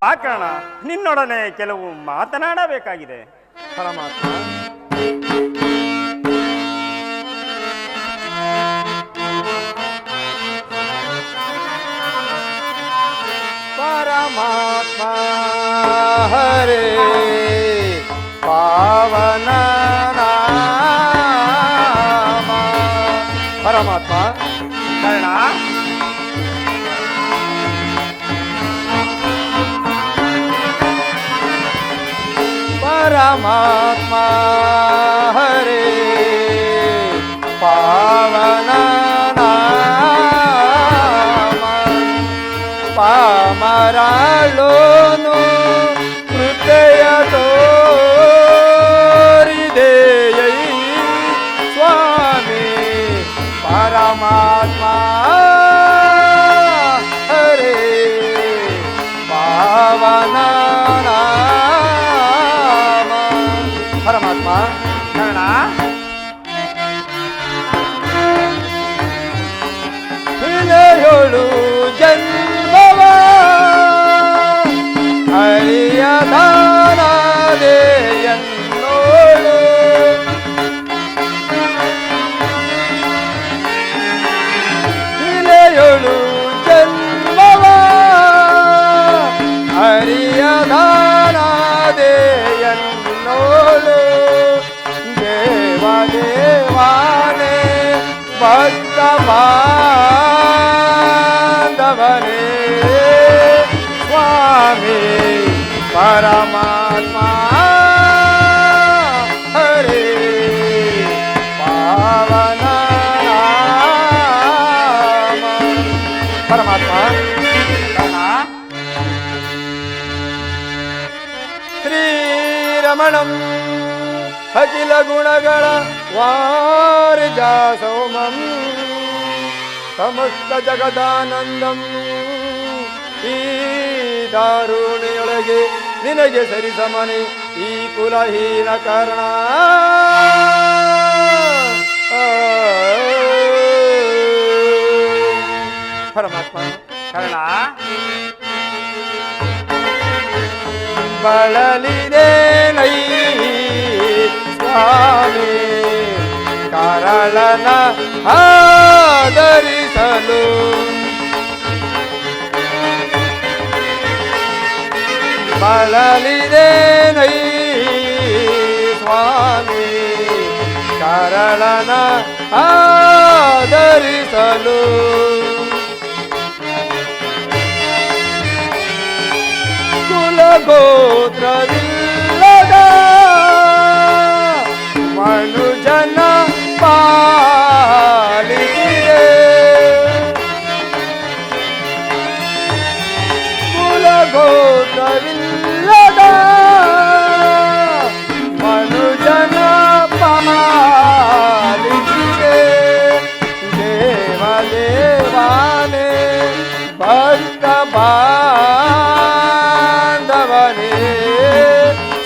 ಆ ಕಾರಣ ನಿನ್ನೊಡನೆ ಕೆಲವು ಮಾತನಾಡಬೇಕಾಗಿದೆ. ಪರಮಾತ್ಮ, ಪರಮಾತ್ಮ ಹರೇ ಪಾವನ ನಾಮ. ಪರಮಾತ್ಮ ಕಾರಣ ಪರಮಾತ್ಮ ಹರೇ ಪಾವನ ನಾಮ. ಪಾಮರಾಳೋನು ಹೃದಯ ತೋರಿದೆಯೈ ಸ್ವಾಮಿ. ಪರಮಾತ್ಮ ಹರೇ ಪಾವನ ನಾಮ. ಪರಮಾತ್ಮ ಕಾರಣ ಹಿಲೆಯೊಳು ಜನ್ಮವ ಅರಿಯದಾನದೆಯನ್ನೋಳು. ಹಿಲೆಯೊಳು ಜನ್ಮವ ಅರಿಯದಾನದೆಯನ್ನೋಳು. ದೇವ ದೇವಾನೇ ಭಕ್ತ ಬಾಂಧವನೇ ಸ್ವಾಮಿ. ಪರಮಾತ್ಮ ಹರೇ ಪಾವನ ನಾಮ. ಪರಮಾತ್ಮ ಕಾರಣ ಶ್ರೀರಮಣಂ ಅಖಿಲ ಗುಣಗಳ ವಾರಿಜ ಸೌಮಂ ಸಮಸ್ತ ಜಗದಾನಂದಂ. ಈ ದಾರುಣಿಯೊಳಗೆ ನಿನಗೆ ಸರಿಸಮನೆ ಈ ಕುಲಹೀನ ಕಾರಣ. ಪರಮಾತ್ಮ ಕಾರಣ ಬಳಲಿದೆ ನೈ ಸ್ವಾಮಿ. ಕರಳನ ಆದರಿಸಲು ಬಳಲಿದೆ ನೈ ಸ್ವಾಮಿ. ಕರಳನ ಆದರಿಸಲು ಕುಲಗೋತ್ರವಿಲ್ಲದ ಮನುಜನ ಪಾಲಿಗೆ. ಕುಲಗೋತ್ರವಿಲ್ಲದ ಮನುಜನ ಪಾಲಿಗೆ. ದೇವ ದೇವಾನೇ ಭಕ್ತ ಬಾಂಧವನೇ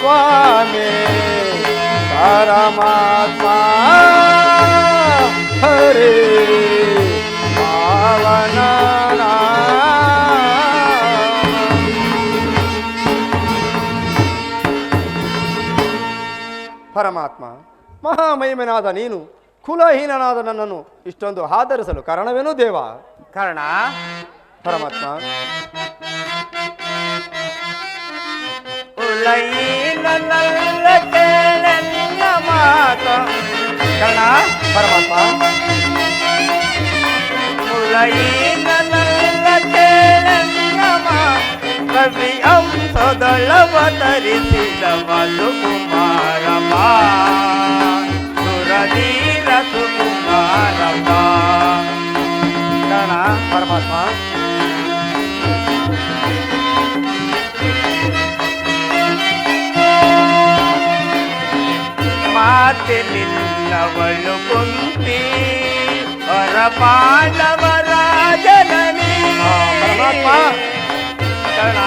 ಸ್ವಾಮಿ. ಪರಮಾತ್ಮ ಹರೇ ಪಾವನ ನಾಮ. ಪರಮಾತ್ಮ ಮಹಾಮಹಿಮನಾದ ನೀನು ಕುಲಹೀನನಾದ ನನ್ನನ್ನು ಇಷ್ಟೊಂದು ಆಧರಿಸಲು ಕಾರಣವೇನು ದೇವ? ಕಾರಣ ಪರಮಾತ್ಮ ಉಳೈನಲ್ಲ ಕೇಳಲ್ಲ ಮಾತು. ಕಾರಣ ಪರಮಾತ್ಮ ಉಳೈನಲ್ಲ ಕೇಳಲ್ಲ ಮಾತು. ಕವಿ ಅಂಶದೊಳವತರಿಸಿದ ಮಧುಕುಮಾರಮ್ಮ ಸುರಧೀರ ಸುಕುಮಾರಮ್ಮ. ಕಾರಣ ಪರಮಾತ್ಮ ಮಾತೆ ನಿಲ್ಲವಳು ಕುಂತಿ ಹೊರ ಪಾಂಡವರ ಜನನಿ. ಪರಮಾತ್ಮ ಕಾರಣ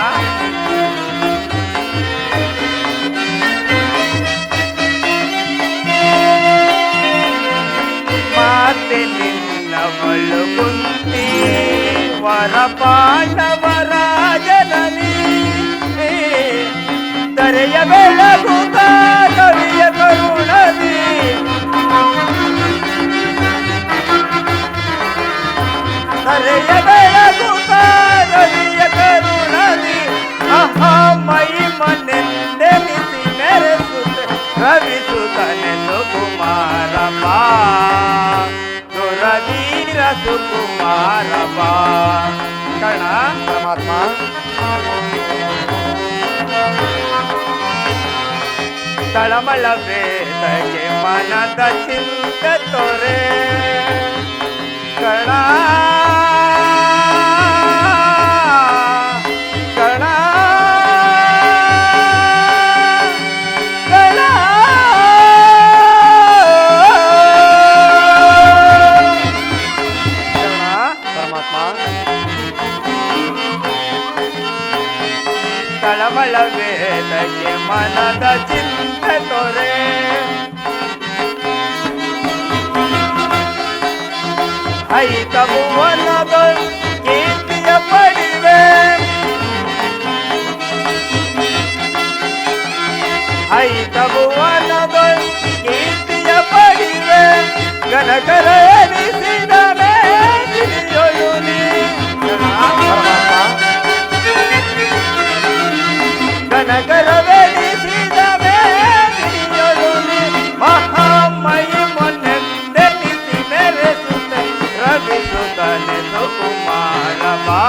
ಮಾತೆ ನಿಲ್ಲವಳು ಕುಂತಿ ವರ ಪಾಂಡವರ ಜನನಿ. ಧರೆಯ ಬೆಳಗುತ್ತ ಕವಿಯ ಕರುಣದಿ ಧರೆಯ ಬೆಳಗುತ್ತ ಕವಿಯ ಕರುಣದಿ ಅಹಾ ಮೈ ಮನೆಂದೆನಿಸಿ ಮೆರೆಸುತ್ತ ರವಿಸುತ್ತನೆಂದು ಕುಮಾರ ಬಾ ದುರವೀರ ಸುಕುಮಾರ ಬಾ ಕಣ ಪರಮಾತ್ಮ ತಳಮಳ ವೇದಗೆ ಮನದ ಚಿಂತೆ ತೊರೆ ಕಣ ಕಣ ಕಣ ಪರಮಾತ್ಮ ತಳಮಳ ವೇದಗೆ ಮನದ ಚಿಂತೆ ತೊರೆ ಐತಭುವನದ ಕೀರ್ತಿಯ ಪಡಿವೆ ಐತಭುವನದ ಕೀರ್ತಿಯ ಪಡಿವೆ ಗನಕರ ಎನಿಸಿದ ಮೇಲಿಯೊಳು ನೀ ಗನಕರವೆನಿಸಿದ ಮೇಲಿಯೊಳು ನೀ ಮಹಾಮಯಿ ಮೊನ್ನೆಂದೆನಿಸಿ ಮೆರೆಸುತ್ತ ರವಿಸುತ್ತನೆ ಸುಕುಮಾರ ಬಾ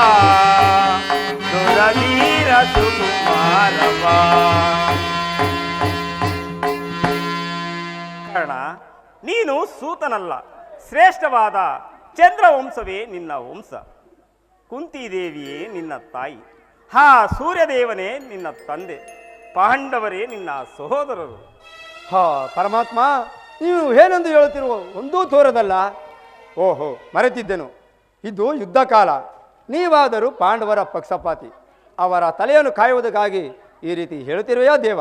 ದುರವೀರ ಸುಕುಮಾರ ಬಾ ಕಾರಣ ನೀನು ಸೂತನಲ್ಲ, ಶ್ರೇಷ್ಠವಾದ ಚಂದ್ರವಂಶವೇ ನಿನ್ನ ವಂಶ, ಕುಂತಿದೇವಿಯೇ ನಿನ್ನ ತಾಯಿ, ಹಾ ಸೂರ್ಯದೇವನೇ ನಿನ್ನ ತಂದೆ, ಪಾಂಡವರೇ ನಿನ್ನ ಸಹೋದರರು. ಹಾ ಪರಮಾತ್ಮ, ನೀವು ಏನೆಂದು ಹೇಳುತ್ತಿರುವ ಒಂದೂ ತೋರದಲ್ಲ. ಓಹೋ, ಮರೆತಿದ್ದೆನು, ಇದು ಯುದ್ಧ ಕಾಲ. ನೀವಾದರೂ ಪಾಂಡವರ ಪಕ್ಷಪಾತಿ, ಅವರ ತಲೆಯನ್ನು ಕಾಯುವುದಕ್ಕಾಗಿ ಈ ರೀತಿ ಹೇಳುತ್ತಿರುವೆಯಾ ದೇವ?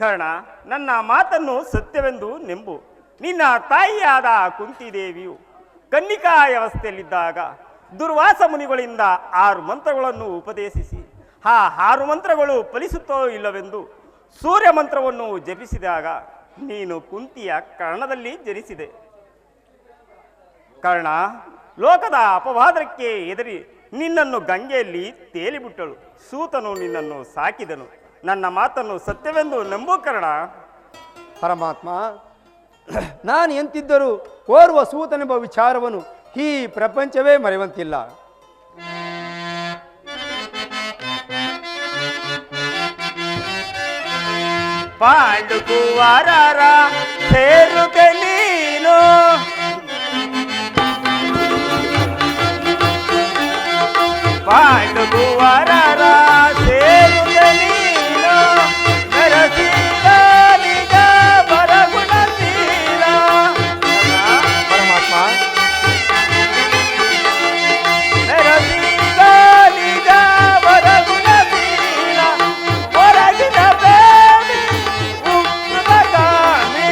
ಕರ್ಣ, ನನ್ನ ಮಾತನ್ನು ಸತ್ಯವೆಂದು ನೆಂಬು. ನಿನ್ನ ತಾಯಿಯಾದ ಕುಂತಿದೇವಿಯು ಕನ್ನಿಕಾ ವ್ಯವಸ್ಥೆಯಲ್ಲಿದ್ದಾಗ ದುರ್ವಾಸ ಮುನಿಗಳಿಂದ 6 ಮಂತ್ರಗಳನ್ನು ಉಪದೇಶಿಸಿ ಆ 6 ಮಂತ್ರಗಳು ಫಲಿಸುತ್ತೋ ಇಲ್ಲವೆಂದು ಸೂರ್ಯ ಮಂತ್ರವನ್ನು ಜಪಿಸಿದಾಗ ನೀನು ಕುಂತಿಯ ಕರ್ಣದಲ್ಲಿ ಜನಿಸಿದೆ. ಕರ್ಣ, ಲೋಕದ ಅಪವಾದಕ್ಕೆ ಎದುರಿ ನಿನ್ನನ್ನು ಗಂಗೆಯಲ್ಲಿ ತೇಲಿಬಿಟ್ಟಳು. ಸೂತನು ನಿನ್ನನ್ನು ಸಾಕಿದನು. ನನ್ನ ಮಾತನ್ನು ಸತ್ಯವೆಂದು ನಂಬು ಕರ್ಣ. ಪರಮಾತ್ಮ, ನಾನು ಎಂತಿದ್ದರೂ ಓರ್ವ ಸೂತನೆಂಬ ವಿಚಾರವನ್ನು ಈ ಪ್ರಪಂಚವೇ ಮರೆಯುವಂತಿಲ್ಲ. ಪಾಂಡುಕುವರರ ಸೇರುಗೆ ನೀನು ಪಾಂಡುಕುವರರ ಸೇರುಗೆ ನೀನು ನರಸೀಲ ನಿಜ ಬರಗುಣಶೀಲ. ಪರಮಾತ್ಮ, ನರಸೀಲ ನಿಜ ಬರಗುಣಶೀಲ ಹೊರಗಿನ ಪ್ರೇಮಿ ಉಗ್ರಗಾಮಿ.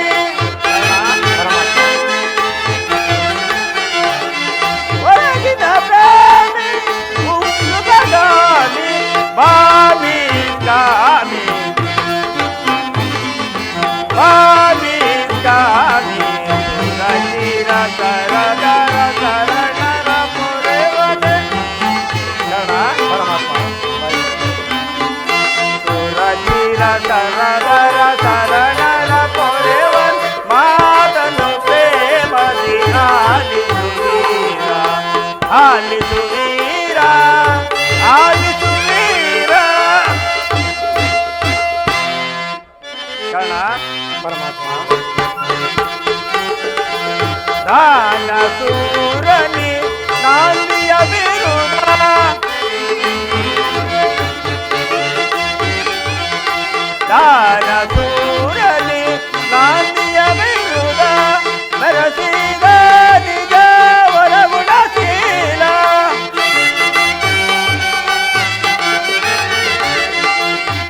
ಹೊರಗಿನ ಪ್ರೇಮಿ ಉಗ್ರಗಾಮಿ ಬಾಮಿ ಗಾಮಿ ಬಾಮಿ ಗಾಮಿ ಸುರಚಿರ ಸರದರ ಸರಣರ ಪೊರೆವನೆ. ಪರಮಾತ್ಮ, ಸುರಚಿರ ಸರದರ ಸರಣರ ಪೊರೆವನ್ ಮಾತನು ಪ್ರೇಮದಿ ಆಲಿಸುವೀರ ಆಲಿಸುವೀರ ಆಲಿಸುವೀರ. ಕರ್ಣ, ಪರಮಾತ್ಮ, ದಾನ ಸೂರನಿ ನಾಂದಿಯ ವಿರುದ್ಧ ದಾನ ಸೂರನಿ ನಾಂದಿಯ ವಿರುದ್ಧ ಮೆರಸಿದ ನಿಜ ವರಗುಣಶೀಲ.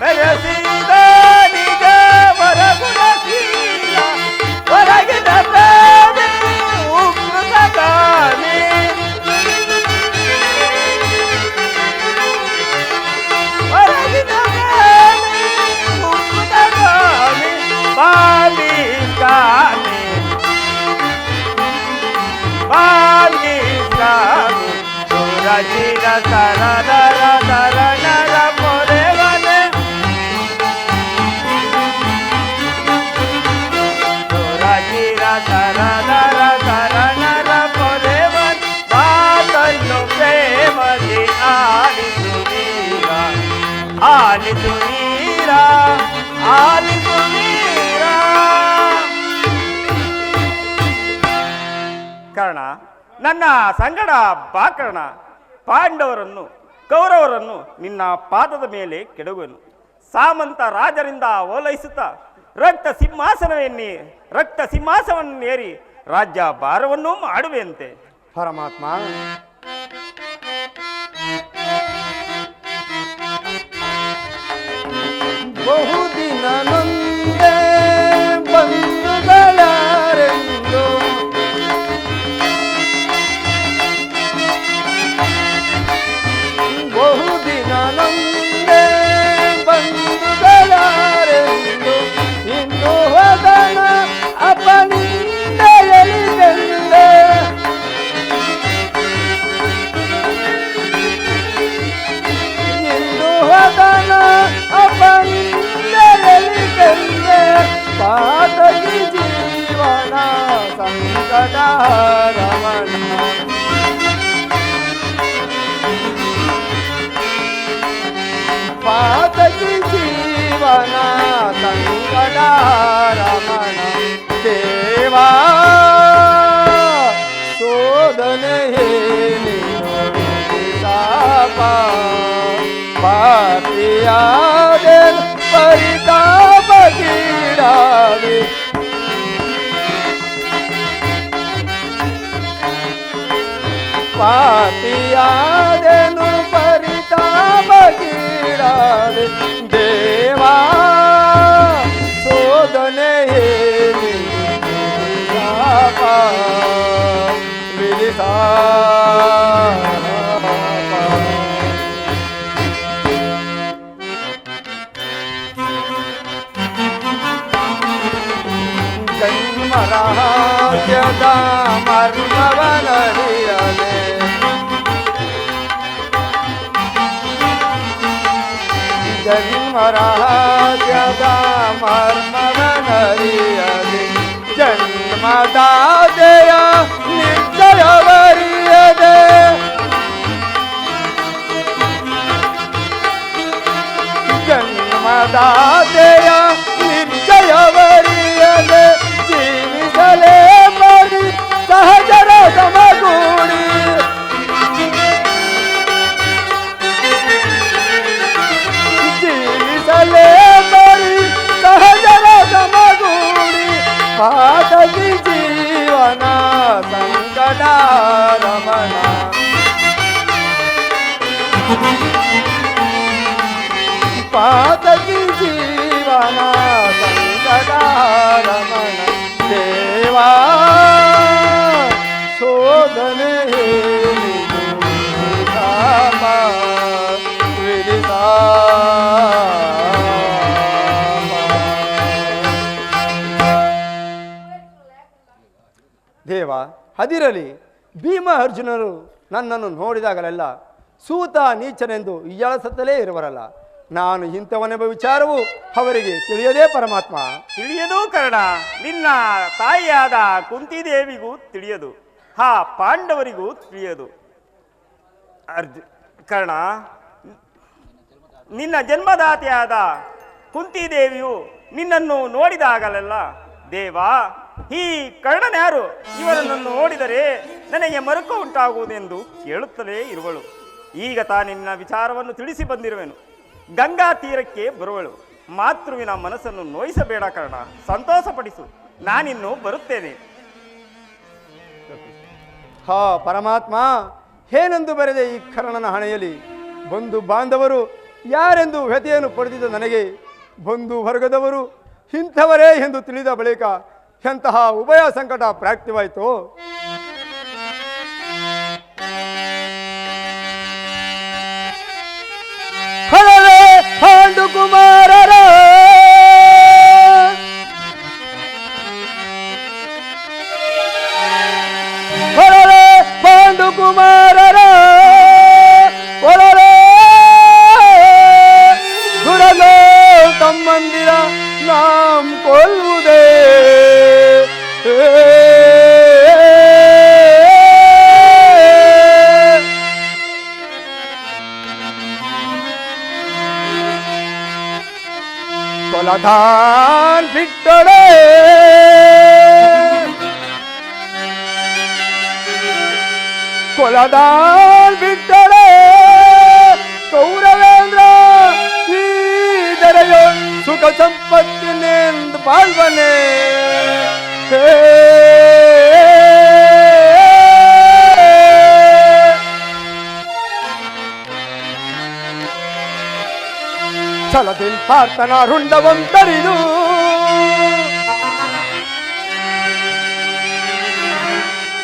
ಮೆರಸಿದ ನಿಜ ವರಗುಣಶೀಲ ಹೊರಗಿನ ಪ್ರೇಮಿ ಉಗ್ರಗಾಮಿ. ಹೊರಗಿನ ಸುರಚಿರ ಸರದರ ಧರಣರ ಪೊರೆವನೆ ಸುರಚಿರ ಸರದರ ಧರಣರ ಪೊರೆವನ್ ಮಾತನ್ನು ಪ್ರೇಮದಿ ಆಲಿಸು ನೀರ ಆಲಿಸು ನೀರ ಆಲಿಸು ನೀರ. ಕರ್ಣ, ನನ್ನ ಸಂಗಡ ಬಾ ಕರ್ಣ. ಪಾಂಡವರನ್ನು ಕೌರವರನ್ನು ನಿನ್ನ ಪಾದದ ಮೇಲೆ ಕೆಡಗುವೆನು. ಸಾಮಂತ ರಾಜರಿಂದ ಓಲೈಸುತ್ತಾ ರಕ್ತ ಸಿಂಹಾಸನವನ್ನೇರಿ ರಾಜ್ಯ ಭಾರವನ್ನು ಮಾಡುವೆಯಂತೆ. ಪರಮಾತ್ಮ, ಬಹುದಿನ ನೊಂದೆ ಬಂಧುಗಳಾರೆಂದು ಬಹುದಿನ ನೊಂದೆ ಬಂಧುಗಳಾರೆಂದು ಇನ್ನು ಹೋದನ ಅಪನಿಂದ ಎಳಿದೆಂದೆ ಇನ್ನು ಹೋದನ ಅಪನಿಂದ ಎಳಿದೆಂದೆ ಪಾತಕಿ ಜೀವನ ಸಂಕಟ ರಮಣ ಪಾತಕಿ ಜೀವನ ಸಂಕಟ ರಮಣ ದೇವಾ ಶೋಧನೆ ಪಾಪಿಯಾದೆ ಪರಿತಾಪ ಕೀಡಾವೆ ಪಾಪಿಯಾದೆನು ಪರಿತಾಪ ಕೀಡಾವೆ ದೇವಾ ಶೋಧನೆ ಜನ್ಮರಹಸ್ಯದ ಮರ್ಮವನರಿಯದೆ ಜನ್ಮರಹಸ್ಯದ ಮರ್ಮವನರಿಯದೆ ಜನ್ಮದಾದೆಯ ನಿಶ್ಚಯವರಿಯದೆ ಜನ್ಮದಾದೆಯ ನಿಶ್ಚಯವರಿಯದೆ ಜೀವಿಸಲೇ ಬರಿ ಸಹಜರ ಸಮಗೂಡಿ ಜೀವಿಸಲೇ ಬರಿ ಸಹಜರ ಸಮಗೂಡಿ ಪಾತಕಿ ಜೀವನ ಸಂಕಟ ರಮಣ ಪಾತಕಿ ಜೀವನ ಸಂಕಟ ರಮಣ ದೇವಾ ಶೋಧನೆ ದೇವ ಅದಿರಲಿ. ಭೀಮ ಅರ್ಜುನರು ನನ್ನನ್ನು ನೋಡಿದಾಗಲೆಲ್ಲ ಸೂತ ನೀಚನೆಂದು ಇಯಳಸತ್ತಲೇ ಇರುವರಲ್ಲ. ನಾನು ಇಂಥವನೆಂಬ ವಿಚಾರವು ಅವರಿಗೆ ತಿಳಿಯದೇ ಪರಮಾತ್ಮ. ತಿಳಿಯದು ಕರ್ಣ. ನಿನ್ನ ತಾಯಿಯಾದ ಕುಂತಿದೇವಿಗೂ ತಿಳಿಯದು, ಹಾ ಪಾಂಡವರಿಗೂ ತಿಳಿಯದು. ಕರ್ಣ, ನಿನ್ನ ಜನ್ಮದಾತೆಯಾದ ಕುಂತಿದೇವಿಯು ನಿನ್ನನ್ನು ನೋಡಿದಾಗಲೆಲ್ಲ ದೇವಾ ಈ ಕರ್ಣನ್ಯಾರು, ಇವರನ್ನು ನೋಡಿದರೆ ನನಗೆ ಮರುಕ ಉಂಟಾಗುವುದೆಂದು ಕೇಳುತ್ತಲೇ ಇರುವಳು. ಈಗ ನಿನ್ನ ವಿಚಾರವನ್ನು ತಿಳಿಸಿ ಬಂದಿರುವೆನು. ಗಂಗಾ ತೀರಕ್ಕೆ ಬರುವಳು. ಮಾತೃವಿನ ಮನಸ್ಸನ್ನು ನೋಯಿಸಬೇಡ ಕರ್ಣ, ಸಂತೋಷಪಡಿಸು. ನಾನಿನ್ನು ಬರುತ್ತೇನೆ. ಹಾ ಪರಮಾತ್ಮ, ಏನೆಂದು ಬರೆದೆ ಈ ಕರ್ಣನ ಹಣೆಯಲ್ಲಿ? ಬಂಧು ಬಾಂಧವರು ಯಾರೆಂದು ವ್ಯಥೆಯನ್ನು ಪಡೆದಿದ್ದ ನನಗೆ ಬಂಧು ವರ್ಗದವರು ಇಂಥವರೇ ಎಂದು ತಿಳಿದ ಬಳಿಕ ಎಂತಹ ಉಭಯ ಸಂಕಟ ಪ್ರಾಪ್ತಿವಾಯಿತು. ಪಾಂಡು ಕುಮಾರರ ಪಾಂಡು ಕುಮಾರರ ಕೊಲದಾನ್ ಬಿಟ್ಟಳೆ ಕೊಲದಾನ್ ಬಿಟ್ಟಳೆ ಕೌರವೇಂದ್ರ ಈ ದರೆಯೋ ಸುಖ ಸಂಪತ್ತಿನೆಂದು ಬಾಳ್ವನೆ ಛಲದಿಲ್ ಪಾರ್ಥನ ರುಂಡವಂ ತರಿದು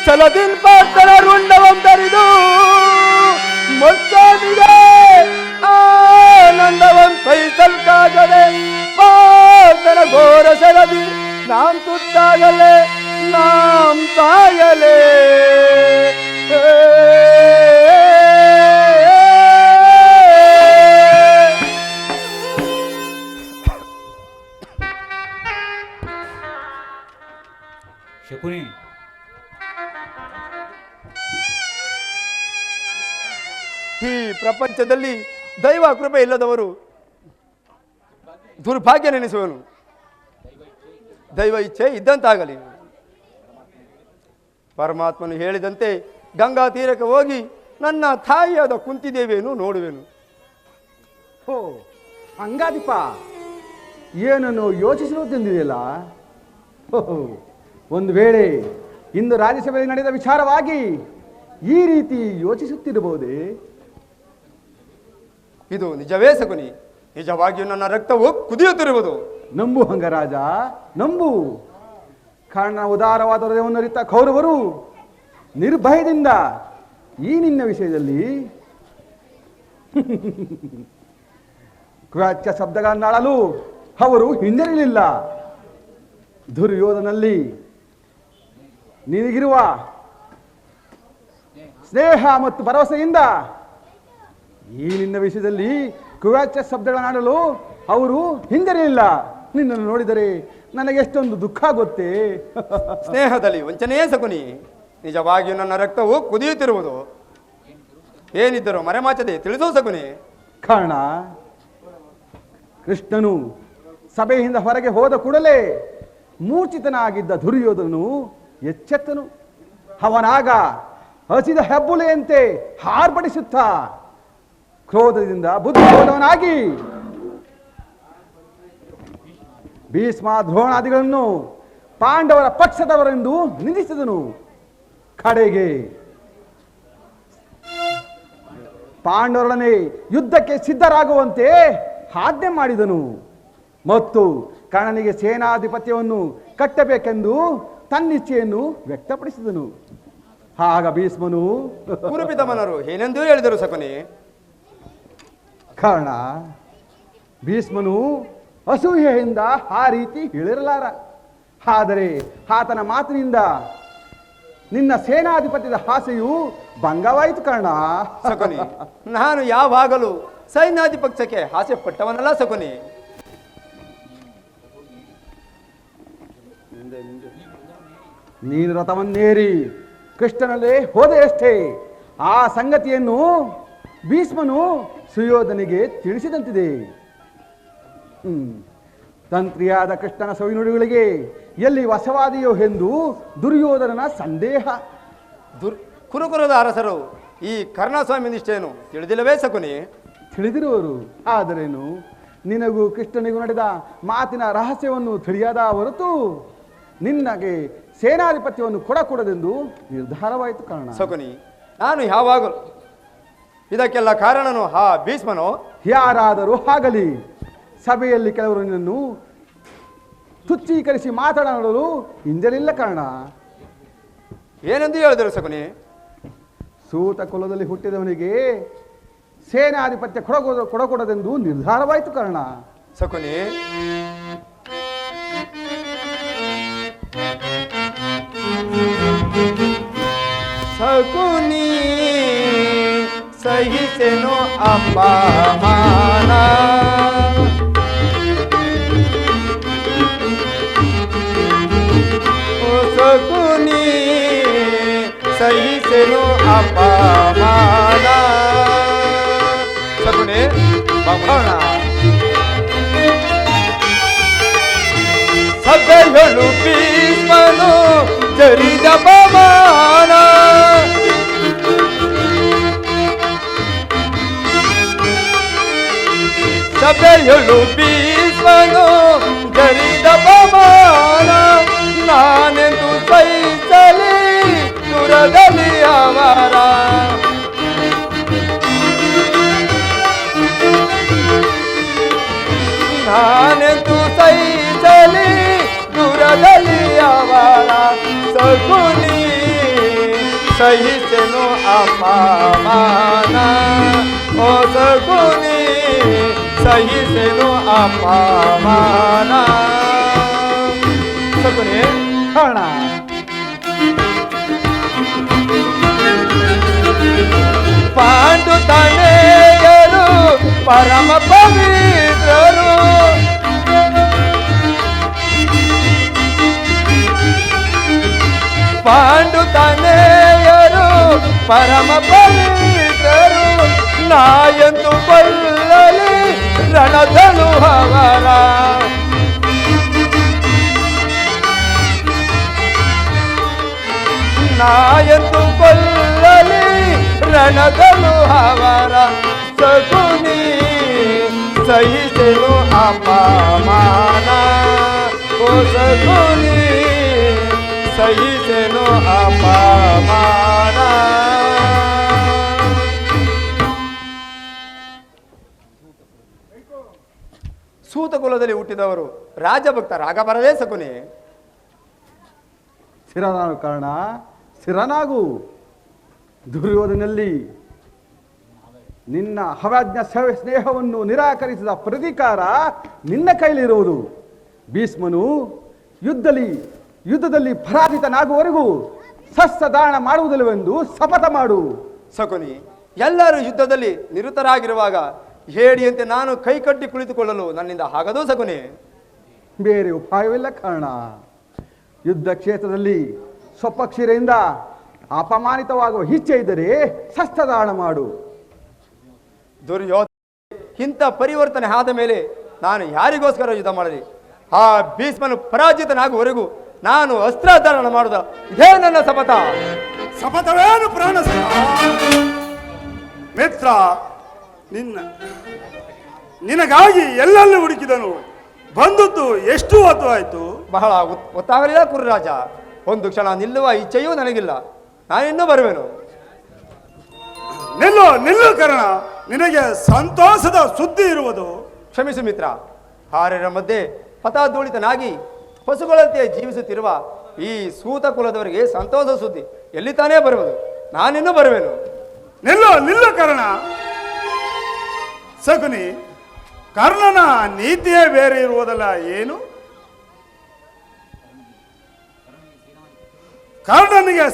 ಛಲದಿಲ್ ಪಾರ್ಥನ ರುಂಡವಂ ತರಿದು ಮೊಚ್ಚಾನಿಗೆ ಆನಂದವಂ ಸಹಿಸಲ್ಕಾಗದೆ ಪಾರ್ಥನ ಘೋರ ಸೆಲದಿ ನಾಂ ತುತ್ತಾಗಲೆ ನಾಂ ಸಾಯಲೆ ಶಕುನಿ, ಈ ಪ್ರಪಂಚದಲ್ಲಿ ದೈವ ಕೃಪೆ ಇಲ್ಲದವರು ದುರ್ಭಾಗ್ಯ ನೆನೆಸುವನು. ದೈವ ಇಚ್ಛೆ ಇದ್ದಂತಾಗಲಿ. ಪರಮಾತ್ಮನು ಹೇಳಿದಂತೆ ಗಂಗಾ ತೀರಕ್ಕೆ ಹೋಗಿ ನನ್ನ ತಾಯಿಯಾದ ಕುಂತಿದೇವಿಯನ್ನು ನೋಡುವೆನು. ಓ ಹಂಗಾದಿಪ್ಪ, ಏನನ್ನು ಯೋಚಿಸಲು ತಂದಿದೆಯಲ್ಲ. ಒಂದು ವೇಳೆ ಇಂದು ರಾಜ್ಯಸಭೆಯಲ್ಲಿ ನಡೆದ ವಿಚಾರವಾಗಿ ಈ ರೀತಿ ಯೋಚಿಸುತ್ತಿರಬಹುದೇ? ಇದು ನಿಜವೇ ಸಗುನಿ. ನಿಜವಾಗಿಯೂ ನನ್ನ ರಕ್ತವು ಕುದಿಯುತ್ತಿರುವುದು. ನಂಬು ಹಂಗರಾಜ, ನಂಬು. ಕಾರಣ ಉದಾರವಾದ ಹೃದಯವನ್ನು ಅರಿತ ಕೌರವರು ನಿರ್ಭಯದಿಂದ ಈ ನಿನ್ನ ವಿಷಯದಲ್ಲಿ ಕ್ವಾಚ್ಯ ಶಬ್ದಗಳನ್ನಾಡಲು ಅವರು ಹಿಂಜರಿಲಿಲ್ಲ. ದುರ್ಯೋಧನಲ್ಲಿ ನಿನಗಿರುವ ಸ್ನೇಹ ಮತ್ತು ಭರವಸೆಯಿಂದ ಈ ನಿನ್ನ ವಿಷಯದಲ್ಲಿ ಕುವಾಚ್ಯ ಶಬ್ದಗಳನ್ನಾಡಲು ಅವರು ಹಿಂಜರಿಲಿಲ್ಲ. ನಿನ್ನನ್ನು ನೋಡಿದರೆ ನನಗೆ ಎಷ್ಟೊಂದು ದುಃಖ ಗೊತ್ತೇ. ಸ್ನೇಹದಲ್ಲಿ ವಂಚನೆಯೇ ಸಗುನಿ. ನಿಜವಾಗಿಯೂ ನನ್ನ ರಕ್ತವು ಕುದಿಯುತ್ತಿರುವುದು. ಏನಿದ್ದರೂ ಮರೆಮಾಚದೆ ತಿಳಿಸೋ ಸಗುನಿ. ಕಾರಣ ಕೃಷ್ಣನು ಸಭೆಯಿಂದ ಹೊರಗೆ ಹೋದ ಕೂಡಲೇ ಮೂರ್ಛಿತನಾಗಿದ್ದ ದುರ್ಯೋಧನನು ಎಚ್ಚೆತ್ತನು. ಅವನಾಗ ಹಸಿದ ಹೆಬ್ಬುಲೆಯಂತೆ ಹಾರ್ಪಡಿಸುತ್ತಾ ಕ್ರೋಧದಿಂದ ಬುದ್ಧಿಹೋದವನಾಗಿ ಭೀಷ್ಮ ದ್ರೋಣಾದಿಗಳನ್ನು ಪಾಂಡವರ ಪಕ್ಷದವರೆಂದು ನಿಂದಿಸಿದನು. ಕಡೆಗೆ ಪಾಂಡವರೊಡನೆ ಯುದ್ಧಕ್ಕೆ ಸಿದ್ಧರಾಗುವಂತೆ ಆಜ್ಞೆ ಮಾಡಿದನು ಮತ್ತು ಕರ್ಣನಿಗೆ ಸೇನಾಧಿಪತ್ಯವನ್ನು ಕಟ್ಟಬೇಕೆಂದು ತನ್ನಿಚ್ಛೆಯನ್ನು ವ್ಯಕ್ತಪಡಿಸಿದನು. ಆಗ ಭೀಷ್ಮನು ಕುರುಪಿತಮನರು ಏನೆಂದೂ ಹೇಳಿದರು ಸಕುನಿ. ಕಾರಣ ಭೀಷ್ಮನು ಅಸೂಯೆಯಿಂದ ಆ ರೀತಿ ಹೇಳಿರಲಾರ. ಆದರೆ ಆತನ ಮಾತಿನಿಂದ ನಿನ್ನ ಸೇನಾಧಿಪತ್ಯದ ಆಸೆಯು ಭಂಗವಾಯಿತು. ಕಾರಣ ಸಕುನಿ, ನಾನು ಯಾವಾಗಲೂ ಸೈನ್ಯಾಧಿಪತ್ಯಕ್ಕೆ ಆಸೆ ಪಟ್ಟವನಲ್ಲ ಸಕುನಿ. ನೀನು ರಥವನ್ನೇರಿ ಕೃಷ್ಣನಲ್ಲೇ ಹೋದೆಯಷ್ಟೇ ಆ ಸಂಗತಿಯನ್ನು ಭೀಷ್ಮನು ಸುಯೋಧನಿಗೆ ತಿಳಿಸಿದಂತಿದೆ. ತಂತ್ರಿಯಾದ ಕೃಷ್ಣನ ಸವಿನುಡಿಗಳಿಗೆ ಎಲ್ಲಿ ವಶವಾದಿಯೋ ಎಂದು ದುರ್ಯೋಧನನ ಸಂದೇಹ. ಕುರುಕುಲದ ಅರಸರು ಈ ಕರ್ಣಸ್ವಾಮಿ ನಿಷ್ಠೆಯನ್ನು ತಿಳಿದಿಲ್ಲವೇ ಸಕುನಿ? ತಿಳಿದಿರುವರು. ಆದರೇನು, ನಿನಗೂ ಕೃಷ್ಣನಿಗೂ ನಡೆದ ಮಾತಿನ ರಹಸ್ಯವನ್ನು ತಿಳಿಯದ ಹೊರತು ನಿನ್ನಗೆ ಸೇನಾಧಿಪತ್ಯವನ್ನು ಕೊಡಕೂಡದೆಂದು ನಿರ್ಧಾರವಾಯಿತು. ಕಾರಣ ಸಕುನಿ, ನಾನು ಯಾವಾಗಲೂ ಇದಕ್ಕೆಲ್ಲ ಕಾರಣನು ಆ ಭೀಷ್ಮನೋ? ಯಾರಾದರೂ ಆಗಲಿ, ಸಭೆಯಲ್ಲಿ ಕೆಲವರು ನಿನ್ನನ್ನು ತುಚ್ಛೀಕರಿಸಿ ಮಾತನಾಡಲು ಹಿಂಜರಿಲ್ಲ. ಕಾರಣ ಏನೆಂದು ಹೇಳಿದರು ಸಕುನಿ? ಸೂತ ಕುಲದಲ್ಲಿ ಹುಟ್ಟಿದವನಿಗೆ ಸೇನಾಧಿಪತ್ಯ ಕೊಡಕೂಡದೆಂದು ನಿರ್ಧಾರವಾಯಿತು. ಕಾರಣ ಸಕುನಿ, ಸಕುನಿ ಸಹಿಸೆನು ಅಪಮಾನ, ಸಕುನಿ ಸಹಿಸೆನು ಅಪಮಾನ. ಸಕುನಿ, ಬಹಳ ಸಭೆಯಳು ಭೀಷ್ಮನು ಗರಿದ ಪಮಾನ ನಾನೆಂದು ಸಹಿಸಲಿ ಸುರದಲ್ಲಿ ಅವರ ನಾನೆಂದು ಸಹಿಸಲಿ ದೂರದಲ್ಲಿ ಅವರ ಸಗುನಿ ಸಹಿಸೆನು ಅಪಮಾನ ಓ ಸಗುನಿ ಸಹಿಸೆನು ಅಪಮಾನ ಸಗುನಿ ಕಾರಣ ಪಾಂಡು ತನೆಯರು ಪರಮ ಪವಿತ್ರರು ಪಾಂಡು ತನೆಯರು ಪರಮ ಪವಿತ್ರರು ನಾಯಂದು ಬಲ್ಲಲಿ ರಣದಳು ಅವರ ನಾಯಂದು ಕೊಲ್ಲಲಿ ರಣದಳು ಅವರ ಸಗುನಿ ಸಹಿಸೆನು ಅಪಮಾನ ಓ ಸಗುನಿ ಸಹಿಸೆನು ಅಪಮಾನ. ಸೂತ ಕುಲದಲ್ಲಿ ಹುಟ್ಟಿದವರು ರಾಜಭಕ್ತರಾಗಬಾರದೇ ಸಗುನಿ. ಸ್ಥಿರನಾಗು ಕಾರಣ, ಸ್ಥಿರನಾಗು. ದುರ್ಯೋಧನಲ್ಲಿ ನಿನ್ನ ಹವ್ಯಾಜ್ಞ ಸ್ನೇಹವನ್ನು ನಿರಾಕರಿಸಿದ ಪ್ರತೀಕಾರ ನಿನ್ನ ಕೈಲಿರುವುದು. ಭೀಷ್ಮನು ಯುದ್ಧದಲ್ಲಿ ಪರಾಜಿತನಾಗುವವರೆಗೂ ಸಸ್ಯದಾನ ಮಾಡುವುದಿಲ್ಲವೆಂದು ಶಪಥ ಮಾಡು. ಸಗುನಿ, ಎಲ್ಲರೂ ಯುದ್ಧದಲ್ಲಿ ನಿರತರಾಗಿರುವಾಗ ಹೇಡಿಯಂತೆ ನಾನು ಕೈಕಟ್ಟಿ ಕುಳಿತುಕೊಳ್ಳಲು ನನ್ನಿಂದ ಆಗದು ಸಗುನಿ. ಬೇರೆ ಉಪಾಯವಿಲ್ಲ ಕಾರಣ. ಯುದ್ಧ ಕ್ಷೇತ್ರದಲ್ಲಿ ಸ್ವಪಕ್ಷಿರೆಯಿಂದ ಅಪಮಾನಿತವಾಗುವ ಇಚ್ಛೆ ಇದ್ದರೆ ಶಸ್ತ್ರದಾನ ಮಾಡು. ದುರ್ಯೋಧನ ಇಂಥ ಪರಿವರ್ತನೆ ಆದ ಮೇಲೆ ನಾನು ಯಾರಿಗೋಸ್ಕರ ಯುದ್ಧ ಮಾಡಲಿ? ಆ ಭೀಷ್ಮನು ಪರಾಜಿತನಾಗುವವರೆಗೂ ನಾನು ಅಸ್ತ್ರಧಾರಣ ಮಾಡುದ ಇದೇ ನನ್ನ ಶಪಥ. ಶಪಥವೇನು ಪ್ರಾಣ ಮಿತ್ರ, ನಿನಗಾಗಿ ಎಲ್ಲೆಲ್ಲಿ ಹುಡುಕಿದನು, ಬಂದದ್ದು ಎಷ್ಟು ಹೊತ್ತು ಆಯ್ತು? ಬಹಳ ಗೊತ್ತಾಗಲಿಲ್ಲ ಕುರುರಾಜ. ಒಂದು ಕ್ಷಣ ನಿಲ್ಲುವ ಇಚ್ಛೆಯೂ ನನಗಿಲ್ಲ. ನಾನಿನ್ನೂ ಬರುವೆನು. ನಿಲ್ಲು ಕರ್ಣ, ನಿನಗೆ ಸಂತೋಷದ ಸುದ್ದಿ ಇರುವುದು. ಕ್ಷಮಿಸು ಮಿತ್ರ. ಹಾರರ ಮಧ್ಯೆ ಪಥದೂಳಿತನಾಗಿ ಪಶುಗಳಂತೆ ಜೀವಿಸುತ್ತಿರುವ ಈ ಸೂತ ಕುಲದವರಿಗೆ ಸಂತೋಷ ಸುದ್ದಿ ಎಲ್ಲಿ ತಾನೇ ಬರುವುದು? ನಾನಿನ್ನೂ ಬರುವೆನು. ನಿಲ್ಲು ಕರ್ಣ. ಸಗುನಿ, ಕರ್ಣನ ನೀತಿಯೇ ಬೇರೆ ಇರುವುದಲ್ಲ ಏನು? ಕರ್ಣನಿಗೆ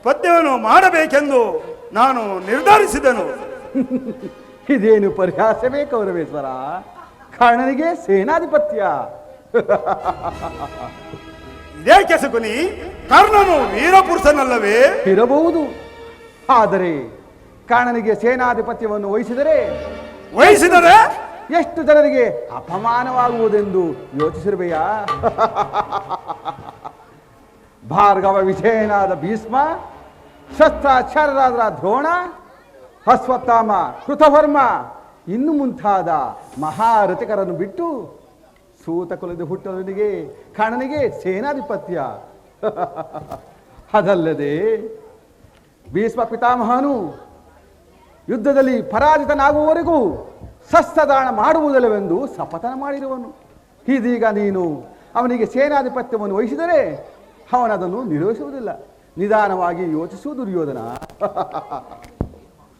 ಪದ್ಯವನ್ನು ಮಾಡಬೇಕೆಂದು ನಾನು ನಿರ್ಧರಿಸಿದೆನು. ಇದೇನು ಪರಿಹಾಸವೇ ಕೌರವೇಶ್ವರ? ಕರ್ಣನಿಗೆ ಸೇನಾಧಿಪತ್ಯ? ಇದೇಕೆ ಸಗುನಿ? ಕರ್ಣನು ವೀರಪುರುಷನಲ್ಲವೇ? ಇರಬಹುದು. ಆದರೆ ಕರ್ಣನಿಗೆ ಸೇನಾಧಿಪತ್ಯವನ್ನು ವಹಿಸಿದರೆ ಎಷ್ಟು ಜನರಿಗೆ ಅಪಮಾನವಾಗುವುದೆಂದು ಯೋಚಿಸಿರಬೇಯಾ? ಭಾರ್ಗವ ವಿಜಯನಾದ ಭೀಷ್ಮ, ಶಸ್ತ್ರಾಚಾರ್ಯರಾದ ದ್ರೋಣ, ಅಶ್ವತ್ಥಾಮ, ಕೃತವರ್ಮ ಇನ್ನು ಮುಂತಾದ ಮಹಾರಥಿಕರನ್ನು ಬಿಟ್ಟು ಸೂತ ಕುಲದ ಹುಟ್ಟನಿಗೆ ಕರ್ಣನಿಗೆ ಸೇನಾಧಿಪತ್ಯ. ಅದಲ್ಲದೆ ಭೀಷ್ಮ ಪಿತಾಮಹನು ಯುದ್ಧದಲ್ಲಿ ಪರಾಜಿತನಾಗುವವರೆಗೂ ಶಸ್ತ್ರದಾನ ಮಾಡುವುದಿಲ್ಲವೆಂದು ಶಪಥ ಮಾಡಿರುವನು. ಇದೀಗ ನೀನು ಅವನಿಗೆ ಸೇನಾಧಿಪತ್ಯವನ್ನು ವಹಿಸಿದರೆ ಅವನದನ್ನು ನಿರ್ವಹಿಸುವುದಿಲ್ಲ. ನಿಧಾನವಾಗಿ ಯೋಚಿಸುವ ದುರ್ಯೋಧನ.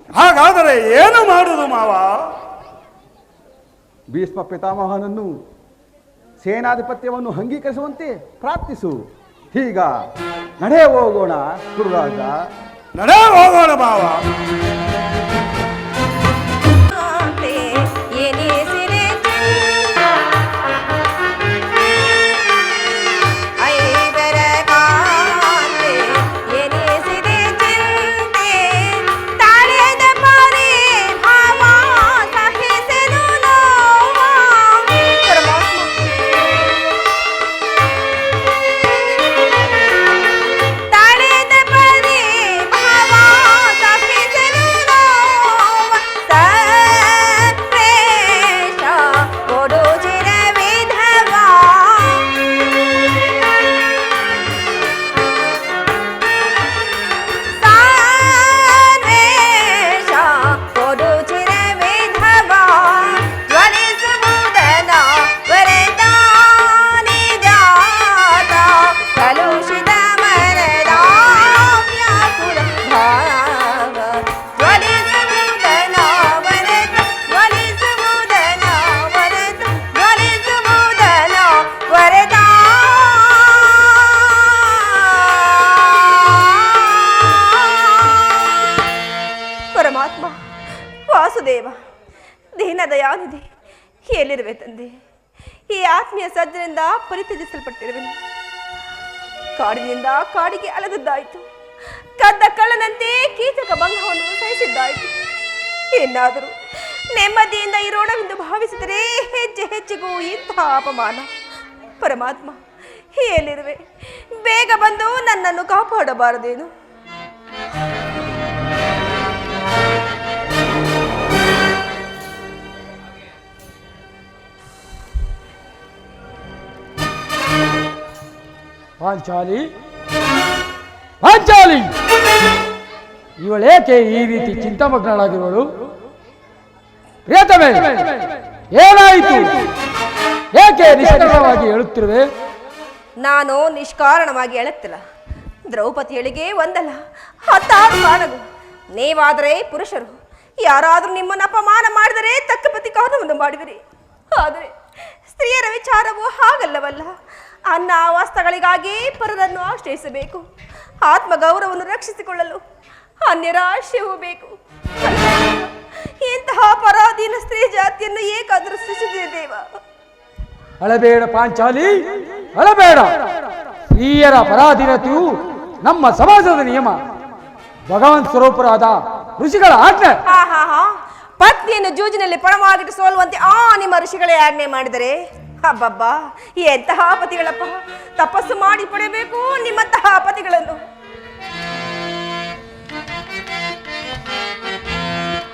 ಹಾಗಾದರೆ ಏನು ಮಾಡುವುದು ಮಾವ? ಭೀಷ್ಮ ಪಿತಾಮಹನನ್ನು ಸೇನಾಧಿಪತ್ಯವನ್ನು ಅಂಗೀಕರಿಸುವಂತೆ ಪ್ರಾರ್ಥಿಸು. ಈಗ ನಡೆ ಹೋಗೋಣ ಕುರುರಾಜ. ನಡೆ ಹೋಗೋಣ ಮಾವ. ತಾಳೆದ ಪರಿ ಭಾವ ಪರಮಾತ್ಮ ವಾಸುದೇವ ದೀನದಯಾನಿಧಿ ಎಲ್ಲಿರುವೆ ತಂದೆ? ಈ ಆತ್ಮೀಯ ಸಜ್ಜನಿಂದ ಪರಿತ್ಯಜಿಸಲ್ಪಟ್ಟಿರುವೆನು. ಕಾಡಿನಿಂದ ಕಾಡಿಗೆ ಅಲೆದದ್ದಾಯಿತು. ಕದ್ದ ಕಳ್ಳನಂತೆ ಕೀಚಕ ಭಂಗವನ್ನು ಸಹಿಸಿದ್ದಾಯಿತು. ಏನಾದರೂ ನೆಮ್ಮದಿಯಿಂದ ಇರೋಣವೆಂದು ಭಾವಿಸಿದರೆ ಹೆಜ್ಜೆ ಹೆಜ್ಜೆಗೂ ಇಂತಹ ಅಪಮಾನ. ಪರಮಾತ್ಮ ಎಲ್ಲಿರುವೆ? ಬೇಗ ಬಂದು ನನ್ನನ್ನು ಕಾಪಾಡಬಾರದೇನು? ಪಾಂಚಾಲಿ, ಪಾಂಚಾಲಿ, ಇವಳೇಕೆ ಈ ರೀತಿ ಚಿಂತಾಮಗ್ನಳಾಗಿರುವಳು? ಪ್ರಿಯತಮೆ, ಏನಾಯಿತು? ಏಕೆ ನಿಷ್ಕಾರಣವಾಗಿ ಹೇಳುತ್ತಿರುವೆ? ನಾನು ನಿಷ್ಕಾರಣವಾಗಿ ಹೇಳುತ್ತಿಲ್ಲ. ದ್ರೌಪದಿಯಳಿಗೆ ಒಂದಲ್ಲ 10 ಕಾರಣಗಳು. ನೀವಾದರೆ ಪುರುಷರು, ಯಾರಾದರೂ ನಿಮ್ಮನ್ನು ಅಪಮಾನ ಮಾಡಿದರೆ ತಕ್ಕ ಪ್ರತಿಕಾರವನ್ನು ಮಾಡುವಿರಿ. ಆದರೆ ಸ್ತ್ರೀಯರ ವಿಚಾರವು ಹಾಗಲ್ಲವಲ್ಲ. ಅನ್ನ ವಸ್ತ್ರಗಳಿಗಾಗಿ ಪರರನ್ನು ಆಶ್ರಯಿಸಬೇಕು. ಆತ್ಮಗೌರವವನ್ನು ರಕ್ಷಿಸಿಕೊಳ್ಳಲು ಅನ್ಯರ ಆಶ್ರಯವೂ ಬೇಕು. ಇಂತಹ ಪರಾಧೀನ ಸ್ತ್ರೀ ಜಾತಿಯನ್ನು ಏಕಾದರೂ ಸೃಷ್ಟಿಸಿದೆ ದೇವ. ಅಳಬೇಡ ಪಾಂಚಾಲಿ, ಅಳಬೇಡ. ಸ್ತ್ರೀಯರ ಪರಾಧೀನತೆಯು ನಮ್ಮ ಸಮಾಜದ ನಿಯಮ, ಭಗವಂತ ಸ್ವರೂಪರಾದ ಋಷಿಗಳ ಆಜ್ಞೆ. ಪತ್ನಿಯನ್ನು ಜೂಜಿನಲ್ಲಿ ಪಣವಾಗಿಟ್ಟು ಸೋಲುವಂತೆ ನಿಮ್ಮ ಋಷಿಗಳೇ ಆಜ್ಞೆ ಮಾಡಿದರೆ ಹಬ್ಬಬ್ಬಾ, ಎಂತಹ ಪತಿಗಳಪ್ಪ! ತಪಸ್ಸು ಮಾಡಿ ಪಡೆಯಬೇಕು ನಿಮ್ಮಂತಹ ಪತಿಗಳನ್ನು.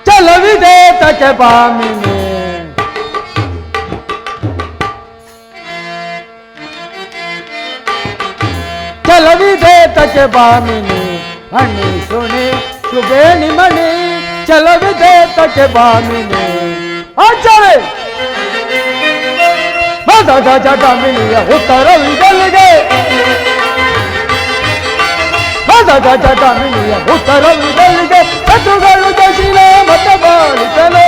ಚಲವಿದೆ ತಕೆ ಬಾಮಿನಿ, ಚಲವಿದೆ ತಕೆ ಬಾಮಿನಿ, ಹಣ್ಣಿ ಸುಣಿ ಸುಬೇಣಿ ಮಣಿ, ಚಲವಿದೆ ತಕೆ ಬಾಮಿನಿ. ಆಚಾರ್ಯ ಮಿನಿಯ ಉತ್ತರವಿದಲಿಗೆ, ಮಿನಿಯ ಉತ್ತರವಿದಲಿಗೆ, ಶತ್ರುಗಳು ದಶಿನ ಮತ ಬಾಳಿಸಲು,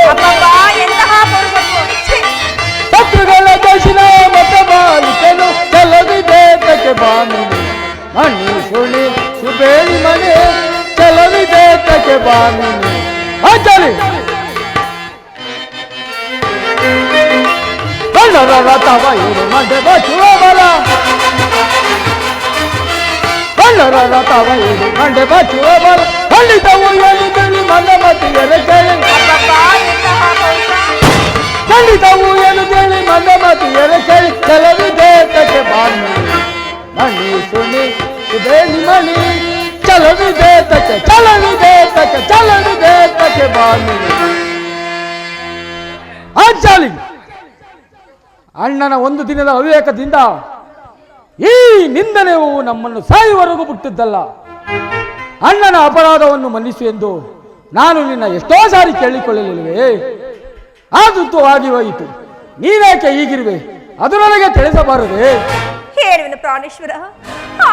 ಶತ್ರುಗಳ ದಶಿನ ಮತ ಬಾಳಿಸಲು, ಚಲವಿದೆ ತಕ್ಕೆ ಬಾಮಿನಿ, ಮಣಿ ಸುಳಿ ಸುಬೇಳಿ ಮಣಿ, ಚಲವಿದೆ ತಕ್ಕೆ ಬಾಮಿನಿ. ಆಚಾರಿ ರಥವ ಇರು ಮಂಡೆ ಬಚ್ಚುವ ಬಲ, ಕಳ್ಳರ ರಥವ ಇರು ಮಂಡೆ ಬಚ್ಚುವ ಬಲ, ಖಂಡಿತವು ಏನು ತಿಳಿ ಮನ ಮತಿಯರ ಕೇಳಿ, ಖಂಡಿತವು ಏನು ತಿಳಿ ಮನ ಮತಿಯರ ಕೇಳಿ, ಚಲವಿದೆ ತಕ್ಕೆ ಬಾಮಿನಿ, ಮಣಿ ಸುಣಿ ಸುಬೇಣಿ ಮಣಿ, ಚಲವಿದೆ ತಕ್ಕೆ, ಚಲವಿದೆ ತಕ್ಕೆ, ಚಲವಿದೆ ತಕ್ಕೆ ಬಾಮಿನಿ. ಆಚಾಲಿ ಅಣ್ಣನ ಒಂದು ದಿನದ ಅವಿವೇಕದಿಂದ ಈ ನಿಂದನೆಯು ನಮ್ಮನ್ನು ಸಾಯುವವರೆಗೂ ಬಿಟ್ಟಿದ್ದಲ್ಲ. ಅಣ್ಣನ ಅಪರಾಧವನ್ನು ಮನ್ನಿಸು ಎಂದು ನಾನು ನಿನ್ನ ಎಷ್ಟೋ ಸಾರಿ ಕೇಳಿಕೊಳ್ಳಲಿಲ್ಲವೇ? ಆದದ್ದು ಆಗಿ ಹೋಯಿತು. ನೀನೇಕೆ ಹೀಗಿರುವೆ? ಅದು ನನಗೆ ತಿಳಿಸಬಾರದೆ? ಹೇಳುವೆನು ಪ್ರಾಣೇಶ್ವರ,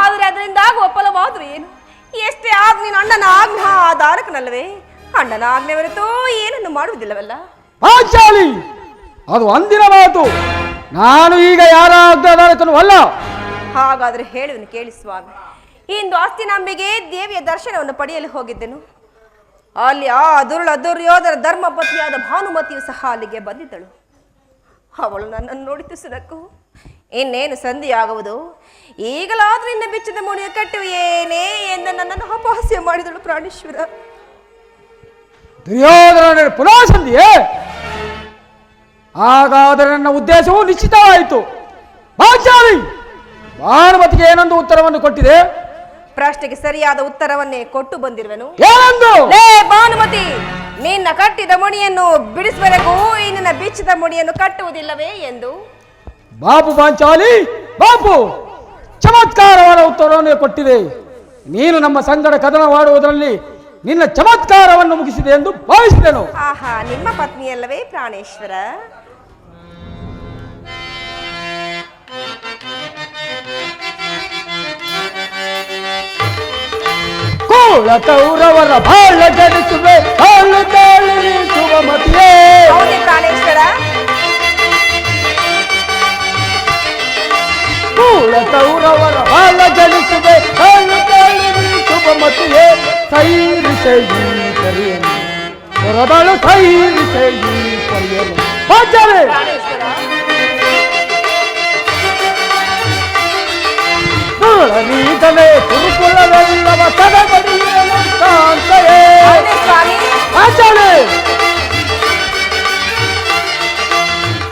ಆದರೆ ಅದರಿಂದ ಆಗುವ ಫಲವಾದರೂ ಏನು? ಎಷ್ಟೇ ಆಗ ನೀನು ಅಣ್ಣನ ಆಜ್ಞಾ ಧಾರಕನಲ್ಲವೇ? ಅಣ್ಣನ ಆಜ್ಞೆ ಹೊರತು ಏನನ್ನು ಮಾಡುವುದಿಲ್ಲವಲ್ಲ? ಪಾಂಚಾಲಿ, ಅದು ಅಂದಿನ ಮಾತು. ನಾನು ಈಗ ಯಾರ ಆಜ್ಞಾಧಾರಕನೂ ಅಲ್ಲ. ಹಾಗಾದ್ರೆ ಹೇಳುವನು ಕೇಳಿ ಸ್ವಾಮಿ. ಇಂದು ಆಸ್ತಿನಾಂಬೆಗೆ ದೇವಿಯ ದರ್ಶನವನ್ನು ಪಡೆಯಲು ಹೋಗಿದ್ದೆನು. ಅಲ್ಲಿ ಆ ದುರ್ಯೋಧನ ಧರ್ಮಪತ್ನಿಯಾದ ಭಾನುಮತಿಯು ಸಹ ಅಲ್ಲಿಗೆ ಬಂದಿದ್ದಳು. ಅವಳು ನನ್ನನ್ನು ನೋಡಿತು ಸುನಕ್ಕು. ಇನ್ನೇನು ಸಂಧಿಯಾಗುವುದು, ಈಗಲಾದ್ರೂ ನಿನ್ನ ಬಿಚ್ಚಿದ ಮುಡಿಯ ಕಟ್ಟುವೇನೇ ಎಂದು ನನ್ನನ್ನು ಅಪಹಾಸ್ಯ ಮಾಡಿದಳು ಪ್ರಾಣೇಶ್ವರ. ದುರ್ಯೋಧನ ಪುನಃ ಸಂಧಿಯೇ? ಹಾಗಾದರೆ ನನ್ನ ಉದ್ದೇಶವು ನಿಶ್ಚಿತವಾಯಿತು. ಪಾಂಚಾಲಿ, ಭಾನುಮತಿಗೆ ಏನೊಂದು ಉತ್ತರವನ್ನು ಕೊಟ್ಟಿದೆ? ಪ್ರಶ್ನೆಗೆ ಸರಿಯಾದ ಉತ್ತರವನ್ನೇ ಕೊಟ್ಟು ಬಂದಿರುವೆನು. ಏನೊಂದು? ಲೇ ಭಾನುಮತಿ, ನಿನ್ನ ಕಟ್ಟಿದ ಮುಡಿಯನ್ನು ಬಿಡಿಸುವವರೆಗೂ ನಿನ್ನ ಬಿಚ್ಚಿದ ಮುಡಿಯನ್ನು ಕಟ್ಟುವುದಿಲ್ಲವೇ ಎಂದು. ಬಾಪು ಪಾಂಚಾಲಿ, ಬಾಪು ಚಮತ್ಕಾರವಾದ ಉತ್ತರವನ್ನು ಕೊಟ್ಟಿದೆ. ನೀನು ನಮ್ಮ ಸಂಗಡ ಕದನವಾಡುವುದರಲ್ಲಿ ನಿನ್ನ ಚಮತ್ಕಾರವನ್ನು ಮುಗಿಸಿದೆ ಎಂದು ಭಾವಿಸಿದೆನು. ಆಹಾ, ನಿಮ್ಮ ಪತ್ನಿಯಲ್ಲವೇ ಪ್ರಾಣೇಶ್ವರ? ಕೂಳ ಕೌರವರ ಬಾಳ ಜಡಿಸುವೆ, ಹಾಳು ತಾಳಿ ಸುಮತಿಯೇ. ಹೌದೇ ಪ್ರಾಣೇಶ್ವರ? ಕೂಳ ಕೌರವರ ಬಾಳ ಜಡಿಸುವೆ, ಹಾಳು ತಾಳಿ ಸುಮತಿಯೇ. ಸೈರಿಸೆಯನ್ನು ದೊರದಳು ಸೈರಿಸೆ ಈ ಪರಿಯಲು ಪಾಂಚಾಲಿ ಪ್ರಾಣೇಶ್ವರ ನೀತಲೇ ಕುರುಕುಲವೆಲ್ಲವ ತಡಬಡಿಯಲು ಕಾಂತೆಯೇ ಹೌದೇ ಸ್ವಾಮಿ ಪಾಂಚಾಲಿ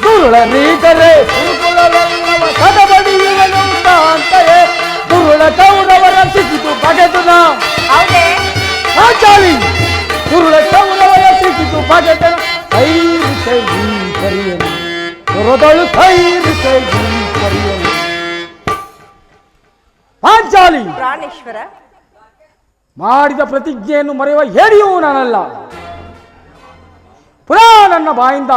ದುರುಳ ನೀತಲೇ ಕುರುಕುಲವೆಲ್ಲವ ತಡಬಡಿಯಲು ಕಾಂತೆಯೇ ದುರುಳ ಕೌರವರ ಸಿಕ್ಕಿತು ಬಗೆದುನ ಹೌದೇ ಪಾಂಚಾಲಿ ದುರುಳ ಕೌರವರ ಸಿಕ್ಕಿತು ಬಗೆದನ ಸೈರಿಸೆ ಈ ಪರಿಯಲು ದೊರದಳು ಸೈರಿಸೆ ಈ ಪರಿಯಲು ಪಾಂಚಾಲಿ ಪ್ರಾಣೇಶ್ವರ ಮಾಡಿದ ಪ್ರತಿಜ್ಞೆಯನ್ನು ಮರೆಯುವ ಹೇಳಿಯೂ ನಾನಲ್ಲ. ಪುನಃ ನನ್ನ ಬಾಯಿಂದ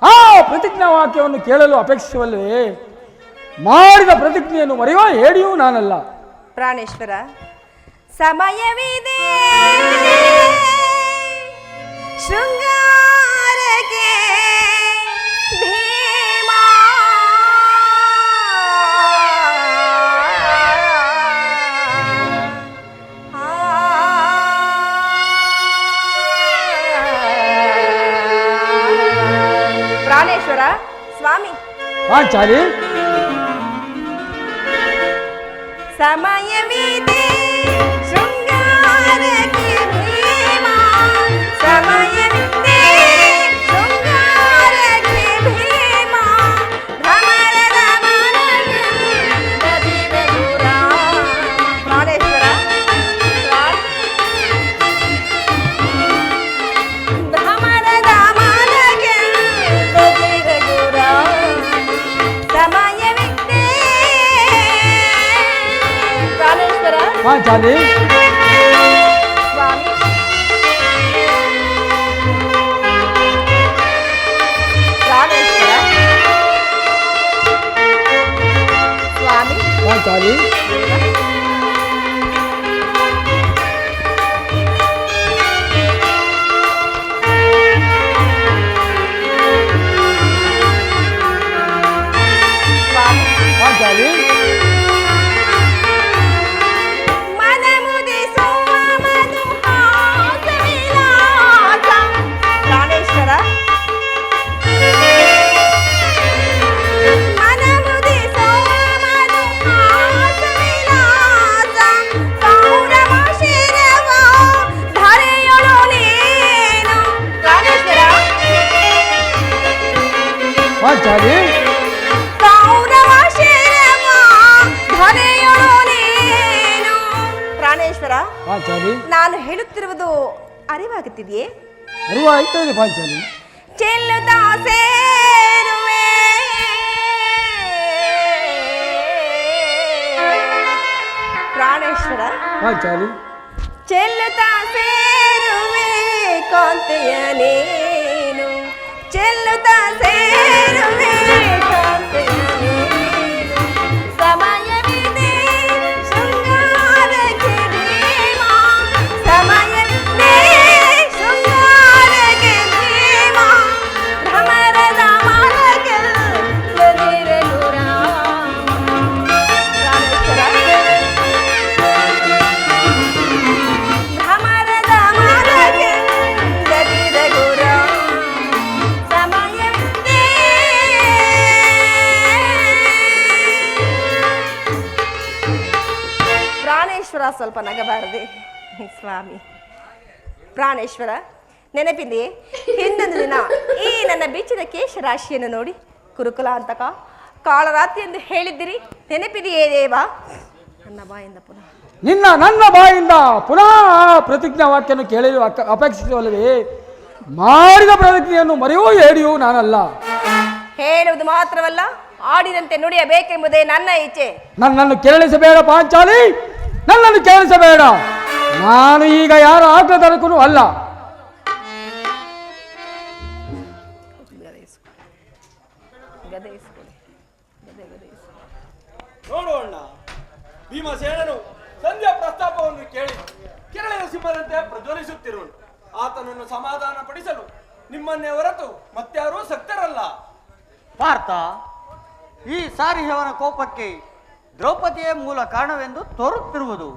ಆ ಪ್ರತಿಜ್ಞಾ ವಾಕ್ಯವನ್ನು ಕೇಳಲು ಅಪೇಕ್ಷಿಸುವಲ್ಲವೇ? ಮಾಡಿದ ಪ್ರತಿಜ್ಞೆಯನ್ನು ಮರೆಯುವ ಹೇಳಿಯೂ ನಾನಲ್ಲ. ಪ್ರಾಣೇಶ್ವರ ಸಮಯವಿದೆ ಶೃಂಗಾರಕ್ಕೆ ಭೀಮಾ ಪ್ರಾಣೇಶ್ವರ ಸ್ವಾಮಿ ಪಾಂಚಾಲಿ ಸಮಯವಿದೆ ಶೃಂಗಾರಕ್ಕೆ ಭೀಮಾ ಸಮಯವಿದೆ ಶೃಂಗಾರಕ್ಕೆ ಭೀಮಾ ಭ್ರಮರದ ಮನಗೆ ಬದಿದ ದೂರ ಪ್ರಾಣೇಶ್ವರ ಭ್ರಮರದ ಮನಗೆ ಬದಿದ ದೂರ ಸಮಯವಿದೆ ಪ್ರಾಣೇಶ್ವರ ಪಾಂಚಾಲಿ ಸ್ವಾಮಿ ಪ್ರಾಣೇಶ್ವರ ಸ್ವಾಮಿ ಪಾಂಚಾಲಿ ಸ್ವಾಮಿ ಪಾಂಚಾಲಿ ಮನಮುದಿಸುವ ಮಧುಹಾಸ ವಿಲಾಸ ಪ್ರಾಣೇಶ್ವರ ಮನಮುದಿಸುವ ಮಧುಹಾಸ ವಿಲಾಸ ಕೌರವ ಶಿರವ ಧರೆಯೊಳು ನೀನು ಪ್ರಾಣೇಶ್ವರ ಪಾಂಚಾಲಿ ಕೌರವ ಶಿರವ ಧರೆಯೊಳು ನೀನು ಪ್ರಾಣೇಶ್ವರ ಪಾಂಚಾಲಿ ನಾನು ಹೇಳುತ್ತಿರುವುದು ಅರಿವಾಗುತ್ತಿದೆಯೇ ಅರಿವು ಆಯ್ತಾ ಇದೆ ಪಾಂಚಾಲಿ ಚೆಲ್ಲುತ್ತಾ ಸೇರುವೆ ಪ್ರಾಣೇಶ್ವರ ಪಾಂಚಾಲಿ ಚೆಲ್ಲುತ್ತಾ ಸೇರುವೆ ಕಾಂತೆಯ ನೀನು ಚೆಲ್ಲುತ್ತಾ ಸೇರುವೆ ಕಾಂತೆಯ ನೀನು ಸಮಯವಿದೆ ಶೃಂಗಾರಕ್ಕೆ ಭೀಮಾ ಸಮಯವಿದೆ ಶೃಂಗಾರಕ್ಕೆ ಭೀಮಾ ಭ್ರಮರದ ಮಾಲಗೆ ಬದಿರ ದೂರ ಭ್ರಮರದ ಮಾಲಗೆ ಬದಿರ ದೂರ ಸಮಯವಿದೆ ಪ್ರಾಣೇಶ್ವರ ಸ್ವಲ್ಪ ನಗಬಾರದೆ ಸ್ವಾಮಿ ಪ್ರಾಣೇಶ್ವರ ನೆನಪಿದೆಯೇ ಹಿಂದೊಂದು ದಿನ ಈ ನನ್ನ ಬೆಚ್ಚಿದ ಕೇಶರಾಶಿಯನ್ನು ನೋಡಿ ಕುರುಕುಲ ಅಂತಕ ಕಾಳರಾತ್ರಿ ಎಂದು ಹೇಳಿದ್ದಿರಿ ನೆನಪಿದೆಯೇ ದೇವ ನನ್ನ ಬಾಯಿಂದ ಪುನಃ ನನ್ನ ಬಾಯಿಂದ ಪುನಃ ಆ ಪ್ರತಿಜ್ಞಾ ವಾಕ್ಯವನ್ನು ಕೇಳಲು ಅಪೇಕ್ಷಿಸುವಲ್ಲವೇ? ಮಾಡಿದ ಪ್ರತಿಜ್ಞೆಯನ್ನು ಮರೆಯುವ ಹೇಳಿಯೂ ನಾನಲ್ಲ. ಹೇಳುವುದು ಮಾತ್ರವಲ್ಲ ಆಡಿದಂತೆ ನುಡಿಯಬೇಕೆಂಬುದೇ ನನ್ನ ಇಚ್ಛೆ ನನ್ನನ್ನು ಕೆರಳಿಸಬೇಡ ಪಾಂಚಾಲಿ, ನನ್ನನ್ನು ಕೆರಳಿಸಬೇಡ. ನಾನು ಈಗ ಯಾರ ಆಜ್ಞಾಧಾರಕನೂ ಅಲ್ಲ. ನೋಡೋಣ. ಭೀಮಸೇನನು ಸಂಧ್ಯಾ ಪ್ರಸ್ತಾಪವನ್ನು ಕೇಳಿ ಕೆರಳಿನ ಸಿಂಹದಂತೆ ಪ್ರಜ್ವಲಿಸುತ್ತಿರುವನು. ಆತನನ್ನು ಸಮಾಧಾನ ಪಡಿಸಲು ನಿಮ್ಮನ್ನೇ ಹೊರತು ಮತ್ಯಾರೂ ಸಕ್ತರಲ್ಲ. ಪಾರ್ಥ, ಈ ಸಾರಿಹವನ ಕೋಪಕ್ಕೆ ದ್ರೌಪದಿಯೇ ಮೂಲ ಕಾರಣವೆಂದು ತೋರುತ್ತಿರುವುದು.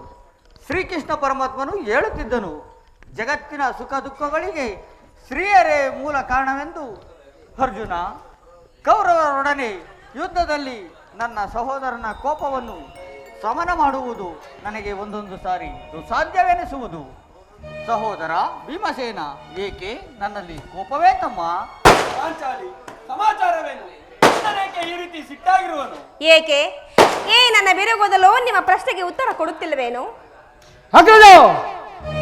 ಶ್ರೀಕೃಷ್ಣ ಪರಮಾತ್ಮನು ಹೇಳುತ್ತಿದ್ದನು, ಜಗತ್ತಿನ ಸುಖ ದುಃಖಗಳಿಗೆ ಸ್ತ್ರೀಯರೇ ಮೂಲ ಕಾರಣವೆಂದು ಅರ್ಜುನ ಕೌರವರೊಡನೆ ಯುದ್ಧದಲ್ಲಿ ನನ್ನ ಸಹೋದರನ ಕೋಪವನ್ನು ಶಮನ ಮಾಡುವುದು ನನಗೆ ಒಂದೊಂದು ಸಾರಿ ದುಸ್ಸಾಧ್ಯವೆನಿಸುವುದು. ಸಹೋದರ ಭೀಮಸೇನ, ಏಕೆ ನನ್ನಲ್ಲಿ ಕೋಪವೇ ತಮ್ಮ? ಪಾಂಚಾಲಿ, ಸಮಾಚಾರವೇನು? ಏಕೆ ಈ ರೀತಿ ಸಿಟ್ಟಾಗಿರುವನು? ಏಕೆ ನನ್ನ ಬಿರುಗೋದಲು ನಿಮ್ಮ ಪ್ರಶ್ನೆಗೆ ಉತ್ತರ ಕೊಡುತ್ತಿಲ್ಲವೇನು? ಅಗ್ರಜ,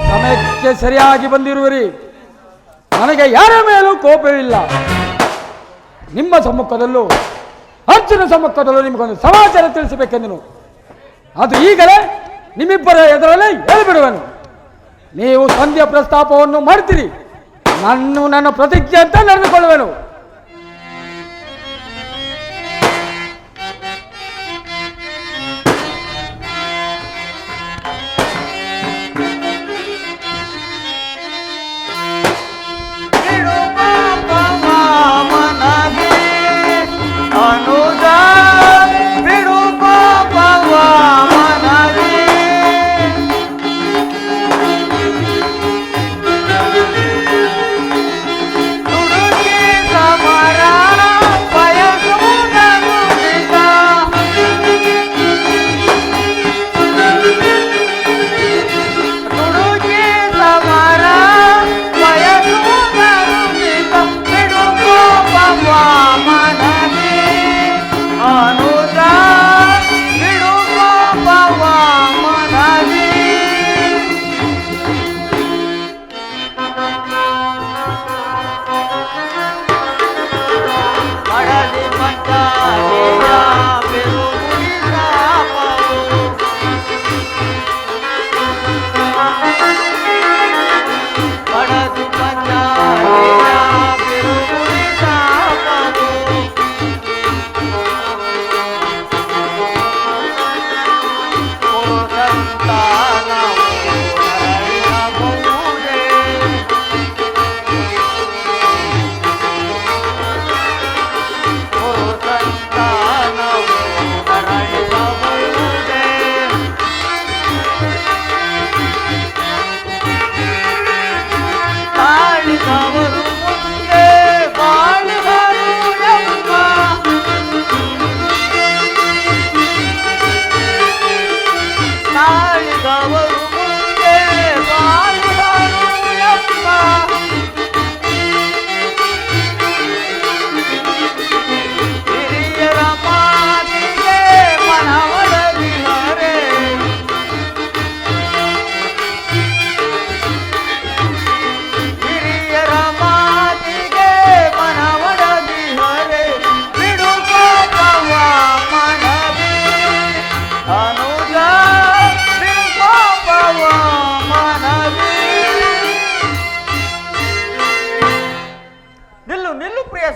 ಸಮಯಕ್ಕೆ ಸರಿಯಾಗಿ ಬಂದಿರುವಿರಿ. ನನಗೆ ಯಾರ ಮೇಲೂ ಕೋಪವಿಲ್ಲ. ನಿಮ್ಮ ಸಮ್ಮುಖದಲ್ಲೂ ಅರ್ಜುನ ಸಮ್ಮುಖದಲ್ಲೂ ನಿಮಗೊಂದು ಸಮಾಚಾರ ತಿಳಿಸಬೇಕೆಂದನು. ಅದು ಈಗಲೇ ನಿಮ್ಮಿಬ್ಬರ ಎದುರಲ್ಲಿ ಹೇಳಿಬಿಡುವೆನು. ನೀವು ಸಂಧ್ಯಾ ಪ್ರಸ್ತಾಪವನ್ನು ಮಾಡ್ತೀರಿ, ನನ್ನ ಪ್ರತಿಜ್ಞೆ ಅಂತ ನಡೆದುಕೊಳ್ಳುವೆನು.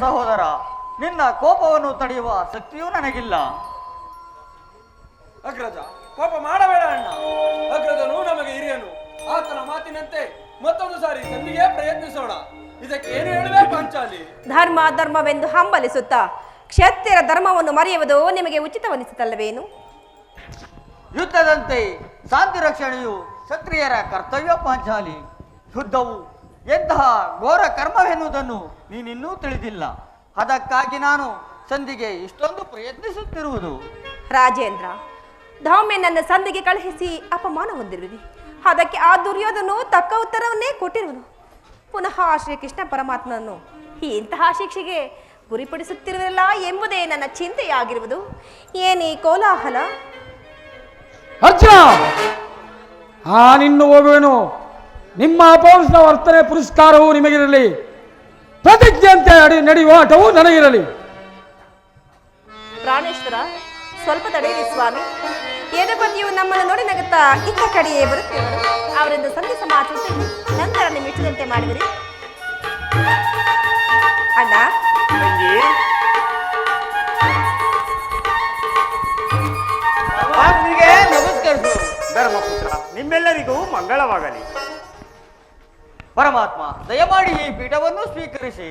ಸಹೋದರ, ನಿನ್ನ ಕೋಪವನ್ನು ತಡೆಯುವ ಶಕ್ತಿಯೂ ನನಗಿಲ್ಲ. ಅಗ್ರಜ, ಕೋಪ ಮಾಡಬೇಡ ಅಣ್ಣ. ಅಗ್ರಜನು ನಮಗೆ ಹಿರಿಯನು. ಆತನ ಮಾತಿನಂತೆ ಮತ್ತೊಂದು ಸಾರಿ ಸಂಧಿಗೆ ಪ್ರಯತ್ನಿಸೋಣ. ಇದಕ್ಕೆ ಏನು ಹೇಳುವೆ ಪಾಂಚಾಲಿ? ಧರ್ಮವೆಂದು ಹಂಬಲಿಸುತ್ತಾ ಕ್ಷತ್ರಿಯರ ಧರ್ಮವನ್ನು ಮರೆಯುವುದು ನಿಮಗೆ ಉಚಿತವನಿಸುತ್ತಲ್ಲವೇನು? ಯುದ್ಧದಂತೆ ಶಾಂತಿ ರಕ್ಷಣೆಯು ಕ್ಷತ್ರಿಯರ ಕರ್ತವ್ಯ ಪಾಂಚಾಲಿ. ಯುದ್ಧವು ಎಂತಹ ಘೋರ ಕರ್ಮವೆನ್ನುವುದನ್ನು ನೀನಿನ್ನೂ ತಿಳಿದಿಲ್ಲ. ಅದಕ್ಕಾಗಿ ನಾನು ಸಂಧಿಗೆ ಇಷ್ಟೊಂದು ಪ್ರಯತ್ನಿಸುತ್ತಿರುವುದು. ರಾಜೇಂದ್ರ, ಧೌಮ್ಯನನ್ನು ಸಂಧಿಗೆ ಕಳುಹಿಸಿ ಅಪಮಾನ ಹೊಂದಿರುವಿರಿ. ಅದಕ್ಕೆ ಆ ದುರ್ಯೋಧನು ತಕ್ಕ ಉತ್ತರವನ್ನೇ ಕೊಟ್ಟಿರುವನು. ಪುನಃ ಶ್ರೀಕೃಷ್ಣ ಪರಮಾತ್ಮನನ್ನು ಇಂತಹ ಶಿಕ್ಷೆಗೆ ಗುರಿಪಡಿಸುತ್ತಿರುವಿರಲ್ಲ ಎಂಬುದೇ ನನ್ನ ಚಿಂತೆಯಾಗಿರುವುದು. ಏನೇ ಕೋಲಾಹಲ? ಅರ್ಜುನ, ನಿನ್ನು ಹೋಗುವೆನು. ನಿಮ್ಮ ಅಪೌರುಷ ವರ್ತನೆ ಪುರಸ್ಕಾರವು ನಿಮಗಿರಲಿ. ಪ್ರತಿಜ್ಞೆಯಂತೆ ನಡೆಯುವ ಆಟವು ನನಗಿರಲಿ. ಪ್ರಾಣೇಶ್ವರ, ಸ್ವಲ್ಪ ತಡೆಯಿರಿ ಸ್ವಾಮಿ. ಯದುಪತಿಯು ನಮ್ಮನ್ನು ನೋಡಿ ನಗುತ್ತಾ ಇತ್ತ ಕಡೆಯೇ ಬರುತ್ತೇವರು. ಅವರಿಂದ ಸಂಧಿ ಸಮಾಚಾರ ನಂತರ ನಿಮ್ಮ ಇಷ್ಟದಂತೆ ಮಾಡಿದಿರಿ. ಅಣ್ಣ, ನಮಸ್ಕರಿಸು. ಧರ್ಮಪುತ್ರ, ನಿಮ್ಮೆಲ್ಲರಿಗೂ ಮಂಗಳವಾಗಲಿ. ಪರಮಾತ್ಮ, ದಯಮಾಡಿ ಈ ಪೀಠವನ್ನು ಸ್ವೀಕರಿಸಿ.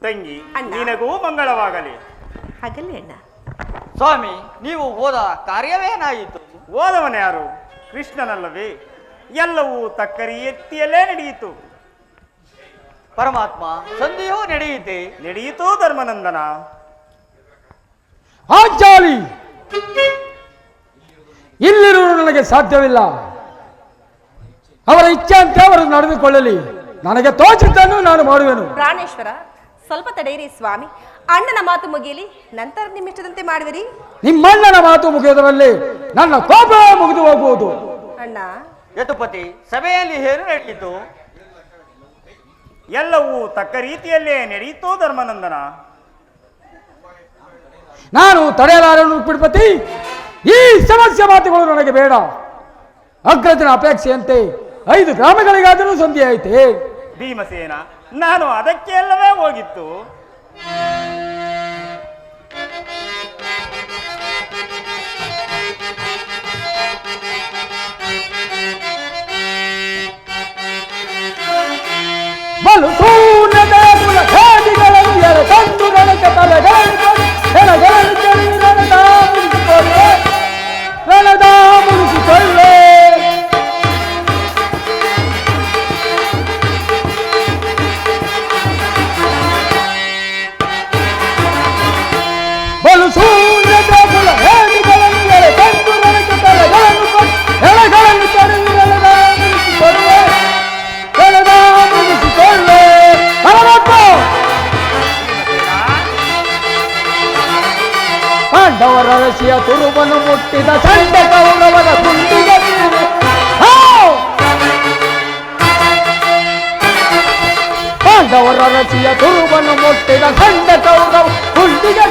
ತಂಗಿ, ಅಣ್ಣ. ನಿನಗೂ ಮಂಗಳವಾಗಲಿ. ಹಾಗಲ್ಲ ಅಣ್ಣ. ಸ್ವಾಮಿ, ನೀವು ಹೋದ ಕಾರ್ಯವೇನಾಯಿತು? ಓದವನ ಯಾರು? ಕೃಷ್ಣನಲ್ಲವೇ? ಎಲ್ಲವೂ ತಕ್ಕ ರೀತಿಯಲ್ಲೇ ನಡೆಯಿತು. ಪರಮಾತ್ಮ ಸಂಧಿಯೂ ನಡೆಯಿತೆ. ನಡೆಯಿತು ಧರ್ಮನಂದನ. ಆಚಾಲಿ ಇಲ್ಲಿರುವುದು ನನಗೆ ಸಾಧ್ಯವಿಲ್ಲ. ಅವರ ಇಚ್ಛೆಯಂತೆ ಅವರು ನಡೆದುಕೊಳ್ಳಲಿ. ನನಗೆ ತೋಚಿದ್ದನ್ನು ನಾನು ಮಾಡುವೆನು. ಪ್ರಾಣೇಶ್ವರ, ಸ್ವಲ್ಪ ತಡೆಯಿರಿ ಸ್ವಾಮಿ. ಅಣ್ಣನ ಮಾತು ಮುಗಿಯಲಿ, ನಂತರ ನಿಮ್ಮಿಷ್ಟದಂತೆ ಮಾಡುವಿರಿ. ನಿಮ್ಮಣ್ಣನ ಮಾತು ಮುಗಿಯುವುದರಲ್ಲಿ ನನ್ನ ಕೋಪ ಮುಗಿದು ಹೋಗುವುದು. ಅಣ್ಣ, ಯದುಪತಿ, ಸಭೆಯಲ್ಲಿ ಏನು ನಡೆಯಿತು? ಎಲ್ಲವೂ ತಕ್ಕ ರೀತಿಯಲ್ಲೇ ನಡೆಯಿತು ಧರ್ಮನಂದನ. ನಾನು ತಡೆಯಲಾರನು ಪಿಡ್ಪತಿ. ಈ ಸಮಸ್ಯೆ ಮಾತುಗಳು ನನಗೆ ಬೇಡ. ಅಗ್ರಜನ ಅಪೇಕ್ಷೆಯಂತೆ 5 ಗ್ರಾಮಗಳಿಗಾದರೂ ಸಂಧಿ ಐತೆ. ಭೀಮಸೇನ, ನಾನು ಅದಕ್ಕೆ ಅಲ್ಲವೇ ಹೋಗಿತ್ತು. ಬಲು ಶೂನ್ಯದ ಮೂಲ ಖಾದಿಗಳನ್ನು ಎರೆ ತಂದು ನನಗೆ ತಲೆಗಳನ್ನು ಎಳೆಗಳನ್ನು ಚೆಲ್ಲಿ ನನದ ಮುಗಿಸಿಕೊಳ್ಳೆ, ನನದ ಮುಗಿಸಿಕೊಳ್ಳೆ. ಬಲು ಶೂನ್ಯದ ಮೂಲ ಖಾದಿಗಳನ್ನು ಎರೆ ತಂದು ನನಗೆ ತಲೆಗಳನ್ನು ಎಳೆಗಳನ್ನು ಚೆಲ್ಲಿ ನನದ ಮುಗಿಸಿಕೊಳ್ಳೆ, ನನದ ಮುಗಿಸಿಕೊಳ್ಳೆ. ಪಾಂಡವರ ರಸಿಯ ತುರುಬನ್ನು ಮುಟ್ಟಿದ ಸಂಡ ಕೌರವರ ಗುಂಡಿಗೆ ಪಾಂಡವರ ರಸಿಯ ತುರುಬನ್ನು ಮುಟ್ಟಿದ ಸಂಡ ಕೌರವ ಗುಂಡಿಗೆ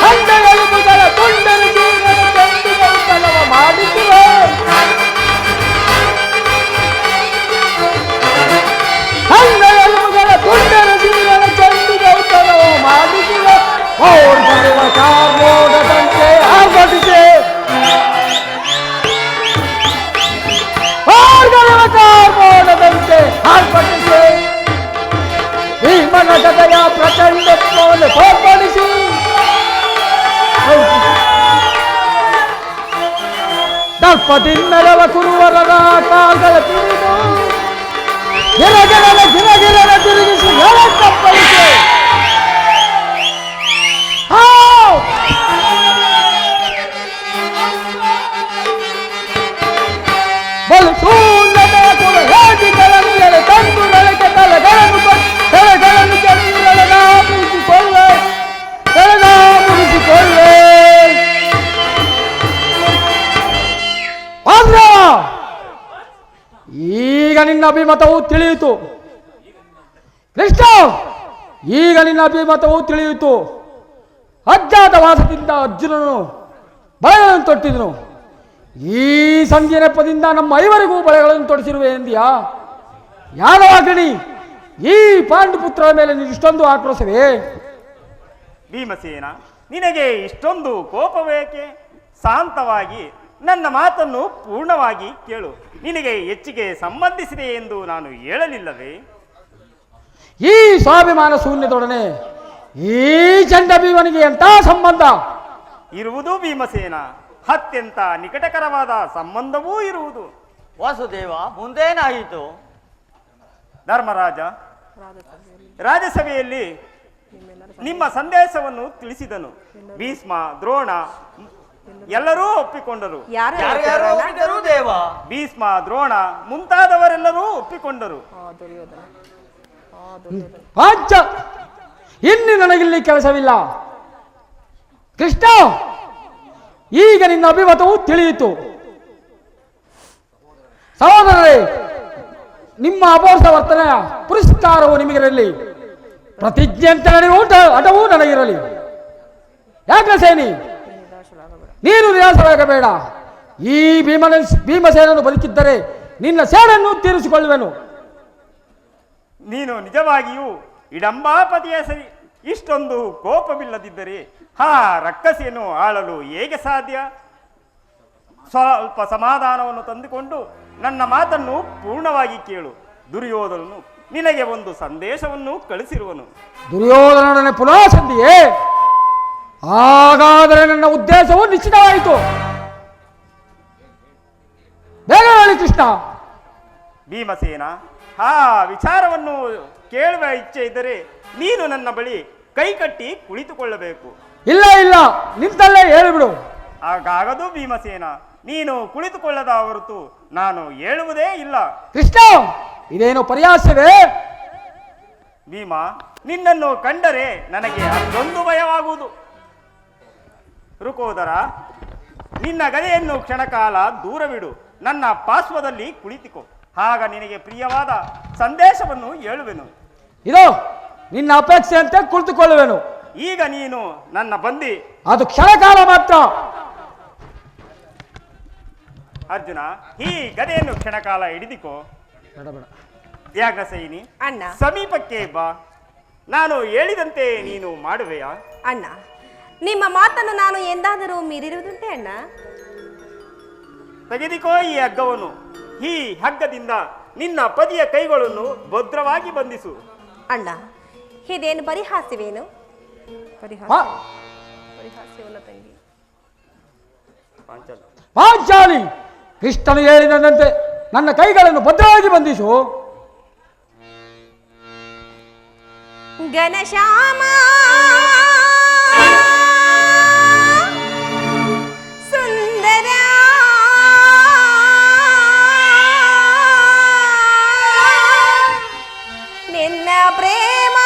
ಸಂಡ ಎಲುಬುಗಳ ತುಂಡರು ಜೀವನ ಚಂಡಿಗೆ ಉತ್ತಲವ ಮಾಡಿಸುವೆ. ಸಂಡ ಎಲುಬುಗಳ ತುಂಡರು ಜೀವನ ಚಂಡಿಗೆ ಉತ್ತಲವ ಮಾಡಿಸುವೆ. ಓರ್ಗರೆವ ಕಾರ್ಮೋಡದಂತೆ ಆರ್ಭಟಿಸಿ, ಓರ್ಗರೆವ ಕಾರ್ಮೋಡದಂತೆ ಆರ್ಭಟಿಸಿ, ಭೀಮನ ಜತೆಯ ಪ್ರಚಂಡತ್ವವನ್ನು ತೋರ್ಪಡಿಸಿ, ದರ್ಪದಿಂದಲವ ಕುರುವರರ ಕಾಲ್ಗಳ ತಿರುಗಿದು ಗಿರಗಿರನ ತಿರುಗಿಸಿ ತಪ್ಪಲಿಸಿ ಬಲು ಶೂನ್ಯದ ಕುಲ ಹೇದಿಗಳನ್ನು ಎಳೆ ತಂದು ನನಗೆ ತಲೆಗಳನ್ನು ತಲೆಗಳನ್ನು ಚೆಲ್ಲಿ ನನಗ ಮುಗಿಸಿಕೊಳ್ಳೆ, ನನಗ ಮುಗಿಸಿಕೊಳ್ಳೆ. ಈಗ ನಿನ್ನ ಅಭಿಮತವು ತಿಳಿಯಿತು ಕೃಷ್ಣ, ಈಗ ನಿನ್ನ ಅಭಿಮತವು ತಿಳಿಯಿತು. ಅಜ್ಞಾತವಾಸದಿಂದ ಅರ್ಜುನನು ಬಳೆಗಳನ್ನು ತೊಟ್ಟಿದನು. ಈ ಸಂಧಿಯ ನೆಪದಿಂದ ನಮ್ಮ 5 ಬಳೆಗಳನ್ನು ತೊಡಿಸಿರುವೆ ಎಂದಿಯಾ? ಯಾದವಾಗ್ರಣಿ, ಈ ಪಾಂಡುಪುತ್ರರ ಮೇಲೆ ನೀನು ಇಷ್ಟೊಂದು ಆಕ್ರೋಶವೇ? ಭೀಮಸೇನ, ನಿನಗೆ ಇಷ್ಟೊಂದು ಕೋಪವೇಕೆ? ಶಾಂತವಾಗಿ ನನ್ನ ಮಾತನ್ನು ಪೂರ್ಣವಾಗಿ ಕೇಳು. ನಿನಗೆ ಹೆಚ್ಚಿಗೆ ಸಂಬಂಧಿಸಿದೆ ಎಂದು ನಾನು ಹೇಳಲಿಲ್ಲವೇ? ಈ ಸ್ವಾಭಿಮಾನ ಶೂನ್ಯದೊಡನೆ ಈ ಚಂಡ ಭೀಮನಿಗೆ ಎಂಥ ಸಂಬಂಧ ಇರುವುದು ಭೀಮಸೇನ? ಅತ್ಯಂತ ನಿಕಟಕರವಾದ ಸಂಬಂಧವೂ ಇರುವುದು. ವಾಸುದೇವ, ಮುಂದೇನಾಯಿತು? ಧರ್ಮರಾಜ, ರಾಜಸಭೆಯಲ್ಲಿ ನಿಮ್ಮ ಸಂದೇಶವನ್ನು ತಿಳಿಸಿದನು. ಭೀಷ್ಮ, ದ್ರೋಣ ಎಲ್ಲರೂ ಒಪ್ಪಿಕೊಂಡರು. ಯಾರ್ಯಾರು ಒಪ್ಪಿದರು ದೇವ? ಭೀಷ್ಮ, ದ್ರೋಣ ಮುಂತಾದವರೆಲ್ಲರೂ ಒಪ್ಪಿಕೊಂಡರು. ಅಜ್ಜ, ಇನ್ನು ನನಗಿಲ್ಲಿ ಕೆಲಸವಿಲ್ಲ. ಕೃಷ್ಣ, ಈಗ ನಿನ್ನ ಅಭಿಮತವು ತಿಳಿಯಿತು. ಸಹೋದರರೇ, ನಿಮ್ಮ ಅಪೋಷ ವರ್ತನೆಯ ಪುರಸ್ಕಾರವು ನಿಮಗಿರಲಿ. ಪ್ರತಿಜ್ಞೆಯಂತೆ ನಡೆಯುವ ಹಠವೂ ನನಗಿರಲಿ. ಯಾಕೆ ಸೇನಿ, ನೀನು ನಿರಾಶರಾಗಬೇಡ. ಈ ಭೀಮಸೇನನು ಬದುಕಿದ್ದರೆ ನಿನ್ನ ಸೇಡನ್ನು ತೀರಿಸಿಕೊಳ್ಳುವೆನು. ನೀನು ನಿಜವಾಗಿಯೂ ಇಡಂಬಾಪತಿಯ ಸರಿ. ಇಷ್ಟೊಂದು ಕೋಪವಿಲ್ಲದಿದ್ದರೆ ಆ ರಕ್ಕಸಿಯನ್ನು ಆಳಲು ಹೇಗೆ ಸಾಧ್ಯ? ಸ್ವಲ್ಪ ಸಮಾಧಾನವನ್ನು ತಂದುಕೊಂಡು ನನ್ನ ಮಾತನ್ನು ಪೂರ್ಣವಾಗಿ ಕೇಳು. ದುರ್ಯೋಧನನು ನಿನಗೆ ಒಂದು ಸಂದೇಶವನ್ನು ಕಳಿಸಿರುವನು. ದುರ್ಯೋಧನೊಡನೆ ಪುನಃ ಸಂಧಿಯೇ? ಹಾಗಾದರೆ ನನ್ನ ಉದ್ದೇಶವು ನಿಶ್ಚಿತವಾಯಿತು. ಬೇಗ ಹೇಳಿ ಕೃಷ್ಣ. ಭೀಮಸೇನ, ಆ ವಿಚಾರವನ್ನು ಕೇಳುವ ಇಚ್ಛೆ ಇದ್ದರೆ ನೀನು ನನ್ನ ಬಳಿ ಕೈ ಕಟ್ಟಿ ಕುಳಿತುಕೊಳ್ಳಬೇಕು. ಇಲ್ಲ ಇಲ್ಲ, ನಿಂತಲ್ಲೇ ಹೇಳಿಬಿಡು. ಹಾಗಾಗದು ಭೀಮಸೇನ. ನೀನು ಕುಳಿತುಕೊಳ್ಳದ ಹೊರತು ನಾನು ಹೇಳುವುದೇ ಇಲ್ಲ. ಕೃಷ್ಣ, ಇದೇನು ಪರ್ಯಾಸವೇ? ಭೀಮ, ನಿನ್ನನ್ನು ಕಂಡರೆ ನನಗೆ ಅಷ್ಟೊಂದು ಭಯವಾಗುವುದು. ರುಕೋದರ, ನಿನ್ನ ಗದೆಯನ್ನು ಕ್ಷಣಕಾಲ ದೂರವಿಡು. ನನ್ನ ಪಾರ್ಶ್ವದಲ್ಲಿ ಕುಳಿತುಕೋ. ಆಗ ನಿನಗೆ ಪ್ರಿಯವಾದ ಸಂದೇಶವನ್ನು ಹೇಳುವೆನು. ಇದು ನಿನ್ನ ಅಪೇಕ್ಷೆಯಂತೆ ಕುಳಿತುಕೊಳ್ಳುವೆನು. ಈಗ ನೀನು ನನ್ನ ಬಂದಿ. ಅದು ಕ್ಷಣಕಾಲ ಮಾತ್ರ. ಅರ್ಜುನ, ಈ ಗದೆಯನ್ನು ಕ್ಷಣಕಾಲ ಹಿಡಿದಿಕೋ. ಯಾಜ್ಞಸೇನಿ, ಅಣ್ಣ ಸಮೀಪಕ್ಕೆ ಬಾ. ನಾನು ಹೇಳಿದಂತೆ ನೀನು ಮಾಡುವೆಯಾ? ಅಣ್ಣ, ನಿಮ್ಮ ಮಾತನ್ನು ನಾನು ಎಂದಾದರೂ ಮೀರಿರುವುದುಂಟೆ ಅಣ್ಣ? ತೆಗೆದುಕೋ ಈ ಹಗ್ಗವನ್ನು. ಈ ಹಗ್ಗದಿಂದ ನಿನ್ನ ಪತಿಯ ಕೈಗಳನ್ನು ಭದ್ರವಾಗಿ ಬಂಧಿಸು. ಅಣ್ಣ, ಇದೇನು ಪರಿಹಾಸ್ಯವೇನು? ಹಾ? ಪರಿಹಾಸ್ಯವಲ್ಲ ತಂಗಿ. ಪಾಂಚಾಲಿ, ಕೃಷ್ಣನು ಹೇಳಿದಂತೆ ನನ್ನ ಕೈಗಳನ್ನು ಭದ್ರವಾಗಿ ಬಂಧಿಸು. ಘನಶ್ಯಾಮ ಸುಂದರ ನಿನ್ನ ಪ್ರೇಮ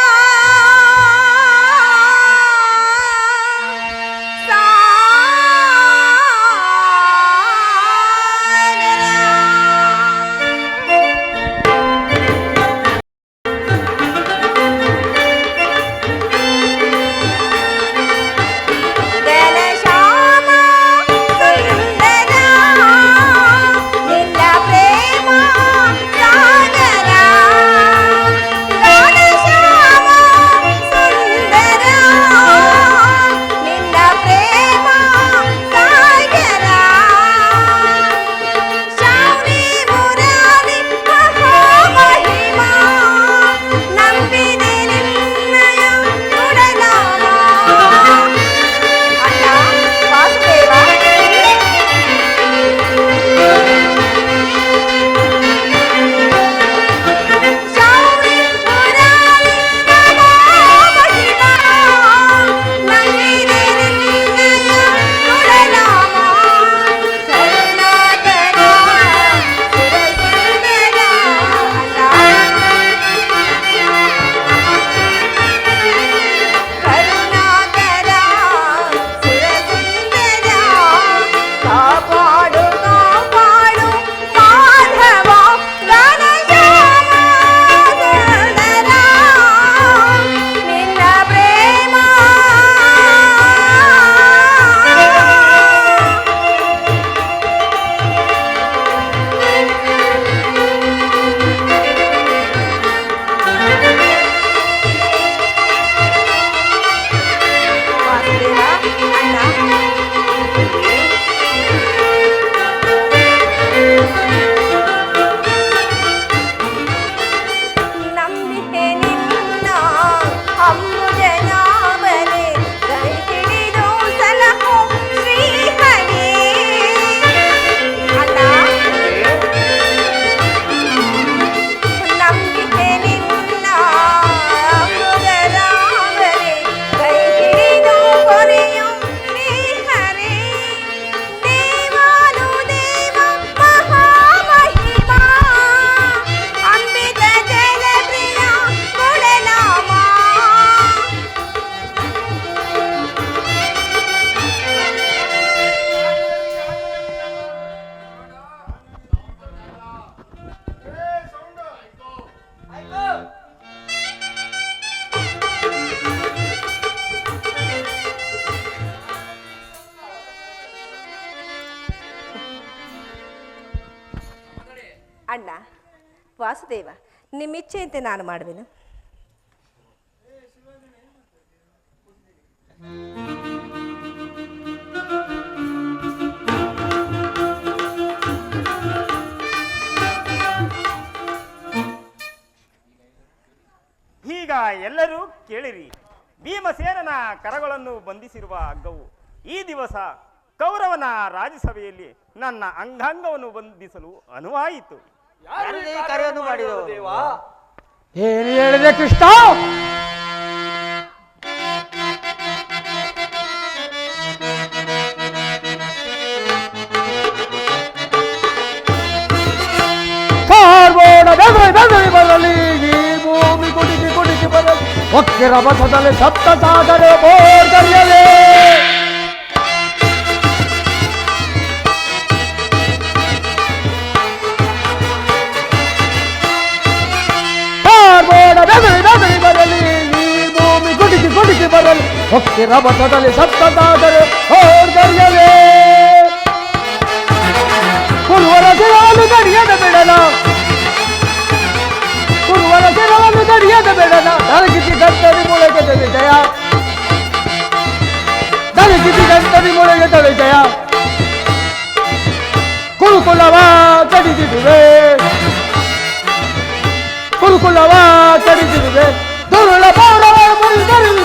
ಅಣ್ಣ ವಾಸುದೇವ, ನಿಮ್ಮಿಚ್ಛೆಯಂತೆ ನಾನು ಮಾಡುವೆನು. ಈಗ ಎಲ್ಲರೂ ಕೇಳಿರಿ. ಭೀಮಸೇನನ ಕರಗಳನ್ನು ಬಂಧಿಸಿರುವ ಹಗ್ಗವು ಈ ದಿವಸ ಕೌರವನ ರಾಜ್ಯಸಭೆಯಲ್ಲಿ ನನ್ನ ಅಂಗಾಂಗವನ್ನು ಬಂಧಿಸಲು ಅನುವಾಯಿತು. ಏನು ಹೇಳಿದೆ ಕೃಷ್ಣ? ಕಾರ್ಬೋಣ ಬೆದರಿ ಬರಲಿ, ಈ ಭೂಮಿ ಕುಡಿಸಿ ಬರಲಿ, ಒಕ್ಕಿರ ಬಸದಲ್ಲಿ ಸಪ್ತ ಸಾಗರ ಬೋರ್ಗರಿಯಲೇ. ಕಾರ್ಬೋಣ ಬೆದರಿ ಬರಲಿ, ಈ ಭೂಮಿ ಕುಡಿಸಿ ಬರಲಿ, ಒಕ್ಕಿರ ಬಸದಲ್ಲಿ ಸಪ್ತ ಸಾಗರ ಬೋರ್ಗರಿಯಲೇ. ಕುರುವರ ಶಿರವನ್ನು ತಡೆಯದ ಬಿಡಲ, ಕುರುವರ ಶಿರವನ್ನು ತಡೆಯದ ಬಿಡಲ, ದಲಗಿಸಿ ಗಂಟರಿ ಮುಳೆಗೆ ತಲೆ ಜಯ, ದಲಗಿಸಿ ಗಂಟರಿ ಮುಳೆಗೆ ತಲೆ ಜಯ. ಕುರುಕುಲವ ಕಡಿದಿರುವೆ, ಕುರುಕುಲವ ಕಡಿದಿರುವೆ, ದುರುಳ ಪೌರವರ ಬರಿ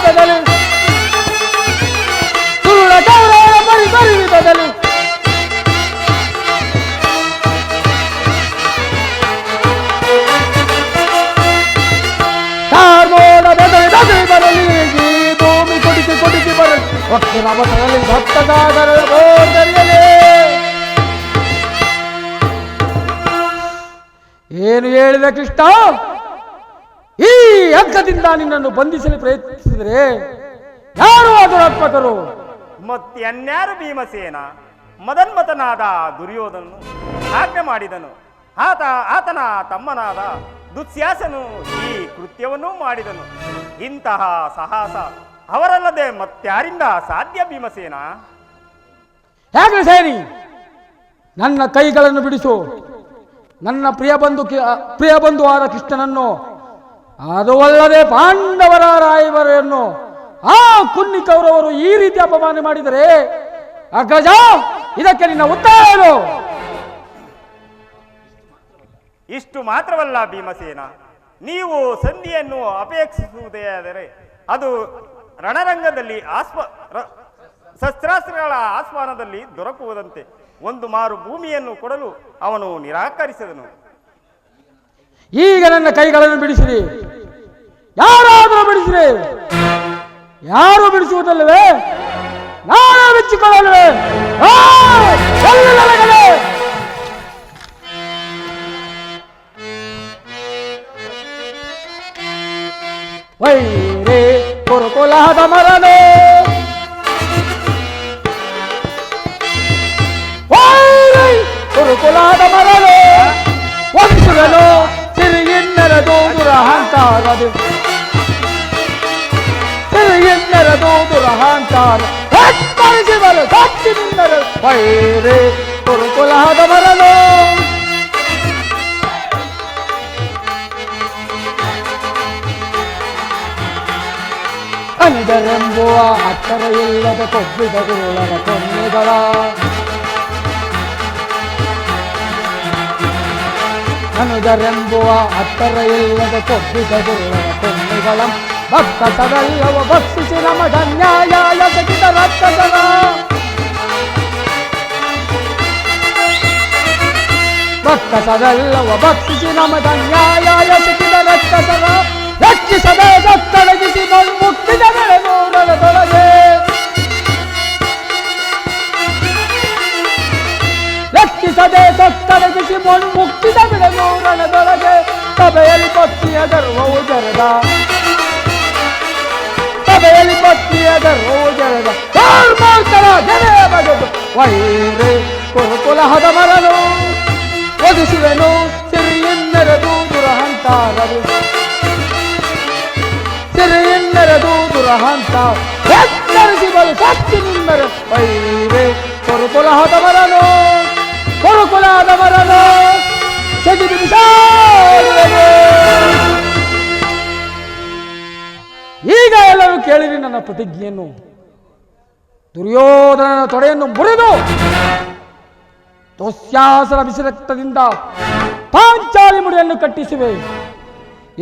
ಬದಲು, ದುರುಳ ಪೌರವರ ಬರಿ ಬದಲು. ಬೆದರಿ ಬರಲಿ, ಈ ಭೂಮಿ ಕುಡಿಸಿ ಬರಲಿ, ಒಕ್ಕಿನ ಬಸದಲ್ಲಿ ಸಪ್ತ ಸಾಗರ ಬೋರ್ಗರಿಯಲೇ. ಏನು ಹೇಳಿದೆ ಕೃಷ್ಣ? ಈ ಹಗ್ಗದಿಂದ ನಿನ್ನನ್ನು ಬಂಧಿಸಲು ಪ್ರಯತ್ನಿಸಿದರೆ ಯಾರು ದುರಾತ್ಮಕರು? ಮತ್ತೆನ್ಯಾರು ಭೀಮಸೇನ? ಮದನ್ಮತನಾದ ದುರ್ಯೋಧನನು ಆಜ್ಞೆ ಮಾಡಿದನು. ಆತನ ತಮ್ಮನಾದ ದುಶ್ಯಾಸನು ಈ ಕೃತ್ಯವನ್ನು ಮಾಡಿದನು. ಇಂತಹ ಸಾಹಸ ಅವರಲ್ಲದೆ ಮತ್ಯಾರಿಂದ ಸಾಧ್ಯ ಭೀಮಸೇನ? ಹೇಗೆ ಸೇರಿ ನನ್ನ ಕೈಗಳನ್ನು ಬಿಡಿಸು. ನನ್ನ ಪ್ರಿಯ ಬಂಧುವಾದ ಕೃಷ್ಣನನ್ನು, ಅದು ಅಲ್ಲದೆ ಪಾಂಡವರ ರಾಯಭಾರಿಯನ್ನು ಆ ಕುನ್ನಿ ಕೌರವರು ಈ ರೀತಿ ಅಪಮಾನ ಮಾಡಿದರೆ ಅಗ್ರಜ, ಇದಕ್ಕೆ ನಿನ್ನ ಉತ್ತರ ಏನು? ಇಷ್ಟು ಮಾತ್ರವಲ್ಲ ಭೀಮಸೇನ, ನೀವು ಸಂಧಿಯನ್ನು ಅಪೇಕ್ಷಿಸುವುದೇ ಆದರೆ ಅದು ರಣರಂಗದಲ್ಲಿ ಶಸ್ತ್ರಾಸ್ತ್ರಗಳ ಆಸ್ವಾನದಲ್ಲಿ ದೊರಕುವುದಂತೆ. ಒಂದು ಮಾರು ಭೂಮಿಯನ್ನು ಕೊಡಲು ಅವನು ನಿರಾಕರಿಸಿದನು. ಈಗ ನನ್ನ ಕೈಗಳನ್ನು ಬಿಡಿಸಿರಿ. ಯಾರಾದರೂ ಬಿಡಿಸಿರಿ. ಯಾರು ಬಿಡಿಸುವುದಲ್ಲವೇ? ನಾನೇ ಬಿಚ್ಚಿಕೊಳ್ಳಲ್ವೇ? ವೈರೇ ಕುರುಕುಲದ ಮರನು, ವೈರೇ ಕುರುಕುಲದ ಮರನು, ವಂಶಗಳು ಸಿರಿಯಿನ್ನರದು ದುರಹಂತಾರದು, ಸಿರಿಯಿನ್ನರದು ದುರಹಂತಾರ ಹೆತ್ತರಿಸಿಬಲು ಸತ್ತಿ ನಿನ್ನರು. ವೈರೇ ಕುರುಕುಲದ ಮರನು, ಅನುದರೆಂಬುವ ಅಕ್ಷರ ಇಲ್ಲದ ಕೊಬ್ಬಿದ ಗುರುಳರ ಕೊನ್ನೆಗಳ, ಅನುದರೆಂಬುವ ಅಕ್ಷರ ಇಲ್ಲದ ಕೊಬ್ಬಿದ ಗುರುಳರ ಕೊನ್ನೆಗಳ, ಭಕ್ತಸವೆಲ್ಲವ ಭಕ್ಷಿಸಿ ನಮಗ ನ್ಯಾಯ ಎಸಗಿದ ರಕ್ತಸರ, ಭಕ್ತಸವೆಲ್ಲವ ಭಕ್ಷಿಸಿ ನಮಗ ನ್ಯಾಯ ಎಸಗಿದ ರಕ್ತಸರ, ರಕ್ಷಿಸದೆ ಸತ್ತಡಗಿಸಿ ಮುಕ್ತಿದ ಬೆಳೆ ಮೂರಳದೊಳಗೆ, ರಕ್ಷಿಸದೆ ಸತ್ತಡಗಿಸಿ ಮುಕ್ತಿದ ಬೆಳೆ ಮೂರಳದೊಳಗೆ. ಸಭೆಯಲ್ಲಿ ಪತ್ನಿಯ ಗರ್ವವು ಜರದ, ಸಭೆಯಲ್ಲಿ ಪತ್ನಿಯ ಗರ್ವವು ಜರದ, ಧರ್ಮಾಂತರ ಜನೆಯ ಬಗೆದು ವೈರೇ ಕುರುಕುಲದ ಮರನು, ಒದಿಸುವೆನು ಸಿರಿಯೆನ್ನೆರದು ದುರಹಂತಾರರು, ಸಿರಿಯೆನ್ನೆರದು ದುರಹಂತ ಹೆತ್ತರಿಸಿಬಲು ಸತ್ತಿ ನಿನ್ನರು. ವೈರೇ ಕುರುಕುಲದ ಮರನು, ಕುರುಕುಲದ ಮರನು, ಸೆಗಿದು ಬಿಸಾಡುವೆನು. ಈಗ ಎಲ್ಲರೂ ಕೇಳಿರಿ ನನ್ನ ಪ್ರತಿಜ್ಞೆಯನ್ನು. ದುರ್ಯೋಧನನ ತೊಡೆಯನ್ನು ಮುರಿದು ದುಶ್ಯಾಸನ ಬಿಸಿರಕ್ತದಿಂದ ಪಾಂಚಾಲಿ ಮುಡಿಯನ್ನು ಕಟ್ಟಿಸುವೆ.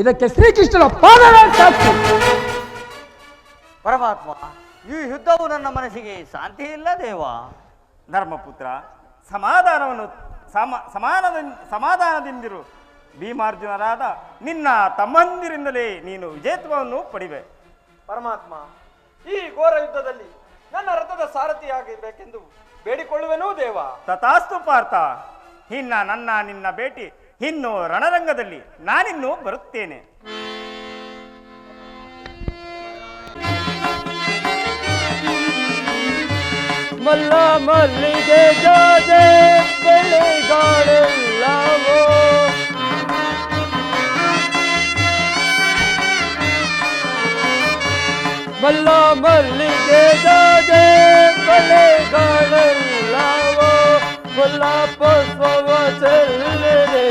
ಇದಕ್ಕೆ ಶ್ರೀಕೃಷ್ಣನ ಪಾದದ ಸಾಕ್ಷಿ. ಪರಮಾತ್ಮ, ಈ ಯುದ್ಧವು ನನ್ನ ಮನಸ್ಸಿಗೆ ಶಾಂತಿ ಇಲ್ಲ ದೇವ. ಧರ್ಮಪುತ್ರ, ಸಮಾಧಾನದಿಂದಿರು. ಭೀಮಾರ್ಜುನರಾದ ನಿನ್ನ ತಮ್ಮಂದಿರಿಂದಲೇ ನೀನು ವಿಜೇತ್ವವನ್ನು ಪಡಿವೆ. ಪರಮಾತ್ಮ, ಈ ಘೋರ ಯುದ್ಧದಲ್ಲಿ ನನ್ನ ರಥದ ಸಾರಥಿಯಾಗಬೇಕೆಂದು ಬೇಡಿಕೊಳ್ಳುವೆನೂ ದೇವ. ತಥಾಸ್ತು ಪಾರ್ಥ. ನಿನ್ನ ಭೇಟಿ ಇನ್ನು ರಣರಂಗದಲ್ಲಿ ನಾನಿನ್ನು ಬರುತ್ತೇನೆ. ಮಲ್ಲ ಮಲ್ಲಿಗೆ ಜಾಜೆ ಬೆಳೆಗಾಳೆಲ್ಲವೋ ಮಲ್ಲ ಮಲ್ಲಿಗೆ ಜಾಜೆ ಬೆಳೆಗಾಳೆಲ್ಲವೋ ಮುಲ್ಲ ಪುಷ್ಪವ ಚೆಲ್ಲಿದೆ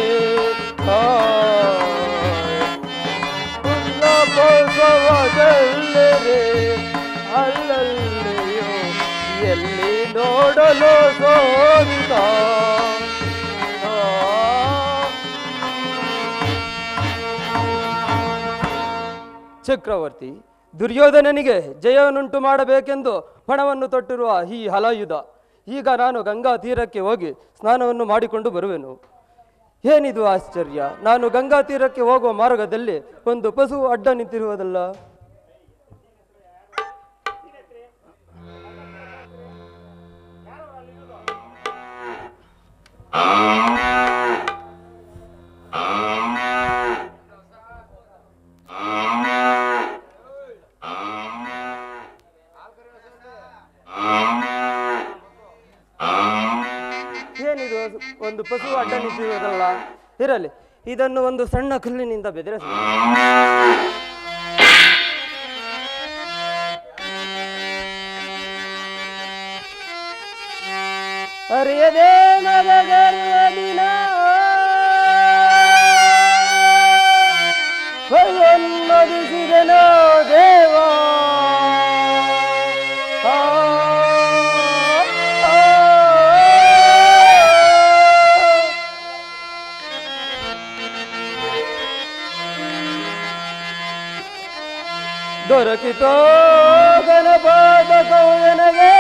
ಮುಲ್ಲ ಪುಷ್ಪವ ಚೆಲ್ಲಿದೆ ಅಲ್ಲಲ್ಲಿಯೋ ಎಲ್ಲಿ ನೋಡಲು ಸೋರಿದ ಚಕ್ರವರ್ತಿ, ದುರ್ಯೋಧನನಿಗೆ ಜಯವನ್ನುಂಟು ಮಾಡಬೇಕೆಂದು ಪಣವನ್ನು ತೊಟ್ಟಿರುವ ಈ ಹಲಾಯುಧ ಈಗ ನಾನು ಗಂಗಾ ತೀರಕ್ಕೆ ಹೋಗಿ ಸ್ನಾನವನ್ನು ಮಾಡಿಕೊಂಡು ಬರುವೆನು. ಏನಿದು ಆಶ್ಚರ್ಯ, ನಾನು ಗಂಗಾ ತೀರಕ್ಕೆ ಹೋಗುವ ಮಾರ್ಗದಲ್ಲಿ ಒಂದು ಪಶು ಅಡ್ಡ ನಿಂತಿರುವುದಲ್ಲ. ಏನಿದು ಒಂದು ಪಶು ಅಡ್ಡ ನಿಂತಿರುವುದಲ್ಲ. ಇರಲಿ, ಇದನ್ನು ಒಂದು ಸಣ್ಣ ಕಲ್ಲಿನಿಂದ ಬೆದರಿಸಿ ಅರಿಯದೇ ದಿನ ಭಯವನ್ನೊದಿಸಿದನೋ ದೇವ. ದೊರಕಿತೋ ಗಣಪಾದ ಕೌಯನಗೆ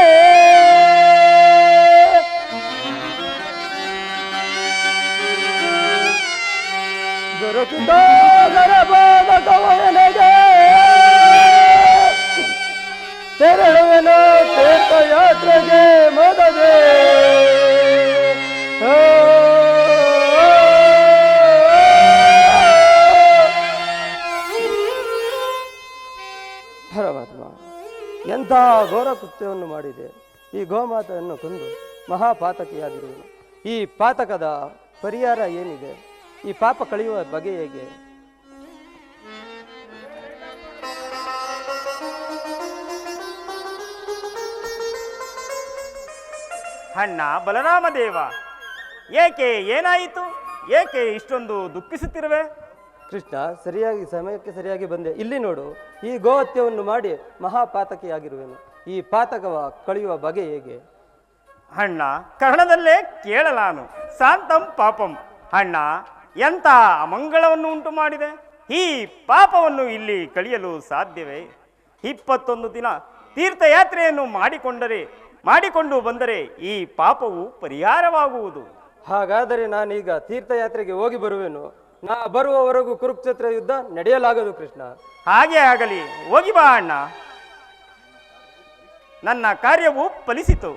ದೊರಕಿತೋ ಗಣಪಾದ ಕೌಯನಗೆ ತೆರಳುವೆನು ತೀರ್ಥಯಾತ್ರೆಗೆ ಮೊದಲೇ ಪರಮಾತ್ಮ, ಎಂಥ ಘೋರ ಕೃತ್ಯವನ್ನು ಮಾಡಿದೆ. ಈ ಗೋಮಾತೆಯನ್ನು ಕೊಂದು ಮಹಾಪಾತಕಿಯಾಗಿರುವನು. ಈ ಪಾತಕದ ಪರಿಹಾರ ಏನಿದೆ? ಈ ಪಾಪ ಕಳೆಯುವ ಬಗೆ ಹೇಗೆ? ಅಣ್ಣ ಬಲರಾಮದೇವ, ಏಕೆ ಏನಾಯಿತು? ಏಕೆ ಇಷ್ಟೊಂದು ದುಃಖಿಸುತ್ತಿರುವೆ? ಕೃಷ್ಣ, ಸರಿಯಾಗಿ ಸಮಯಕ್ಕೆ ಸರಿಯಾಗಿ ಬಂದೆ. ಇಲ್ಲಿ ನೋಡು, ಈ ಗೋಹತ್ಯವನ್ನು ಮಾಡಿ ಮಹಾಪಾತಕಿಯಾಗಿರುವೆನು. ಈ ಪಾತಕವ ಕಳೆಯುವ ಬಗೆ ಹೇಗೆ? ಅಣ್ಣ ಕರ್ಣದಲ್ಲೇ ಕೇಳಲಾನು. ಶಾಂತಂ ಪಾಪಂ. ಅಣ್ಣ, ಎಂಥ ಅಮಂಗಳವನ್ನು ಉಂಟು ಮಾಡಿದೆ. ಈ ಪಾಪವನ್ನು ಇಲ್ಲಿ ಕಳೆಯಲು ಸಾಧ್ಯವೇ? 21 ದಿನ ತೀರ್ಥಯಾತ್ರೆಯನ್ನು ಮಾಡಿಕೊಂಡು ಬಂದರೆ ಈ ಪಾಪವು ಪರಿಹಾರವಾಗುವುದು. ಹಾಗಾದರೆ ನಾನೀಗ ತೀರ್ಥಯಾತ್ರೆಗೆ ಹೋಗಿ ಬರುವೆನು. ನಾ ಬರುವವರೆಗೂ ಕುರುಕ್ಷೇತ್ರ ಯುದ್ಧ ನಡೆಯಲಾಗದು ಕೃಷ್ಣ. ಹಾಗೆ ಆಗಲಿ, ಹೋಗಿ ಬಾ ಅಣ್ಣ. ನನ್ನ ಕಾರ್ಯವು ಫಲಿಸಿತು.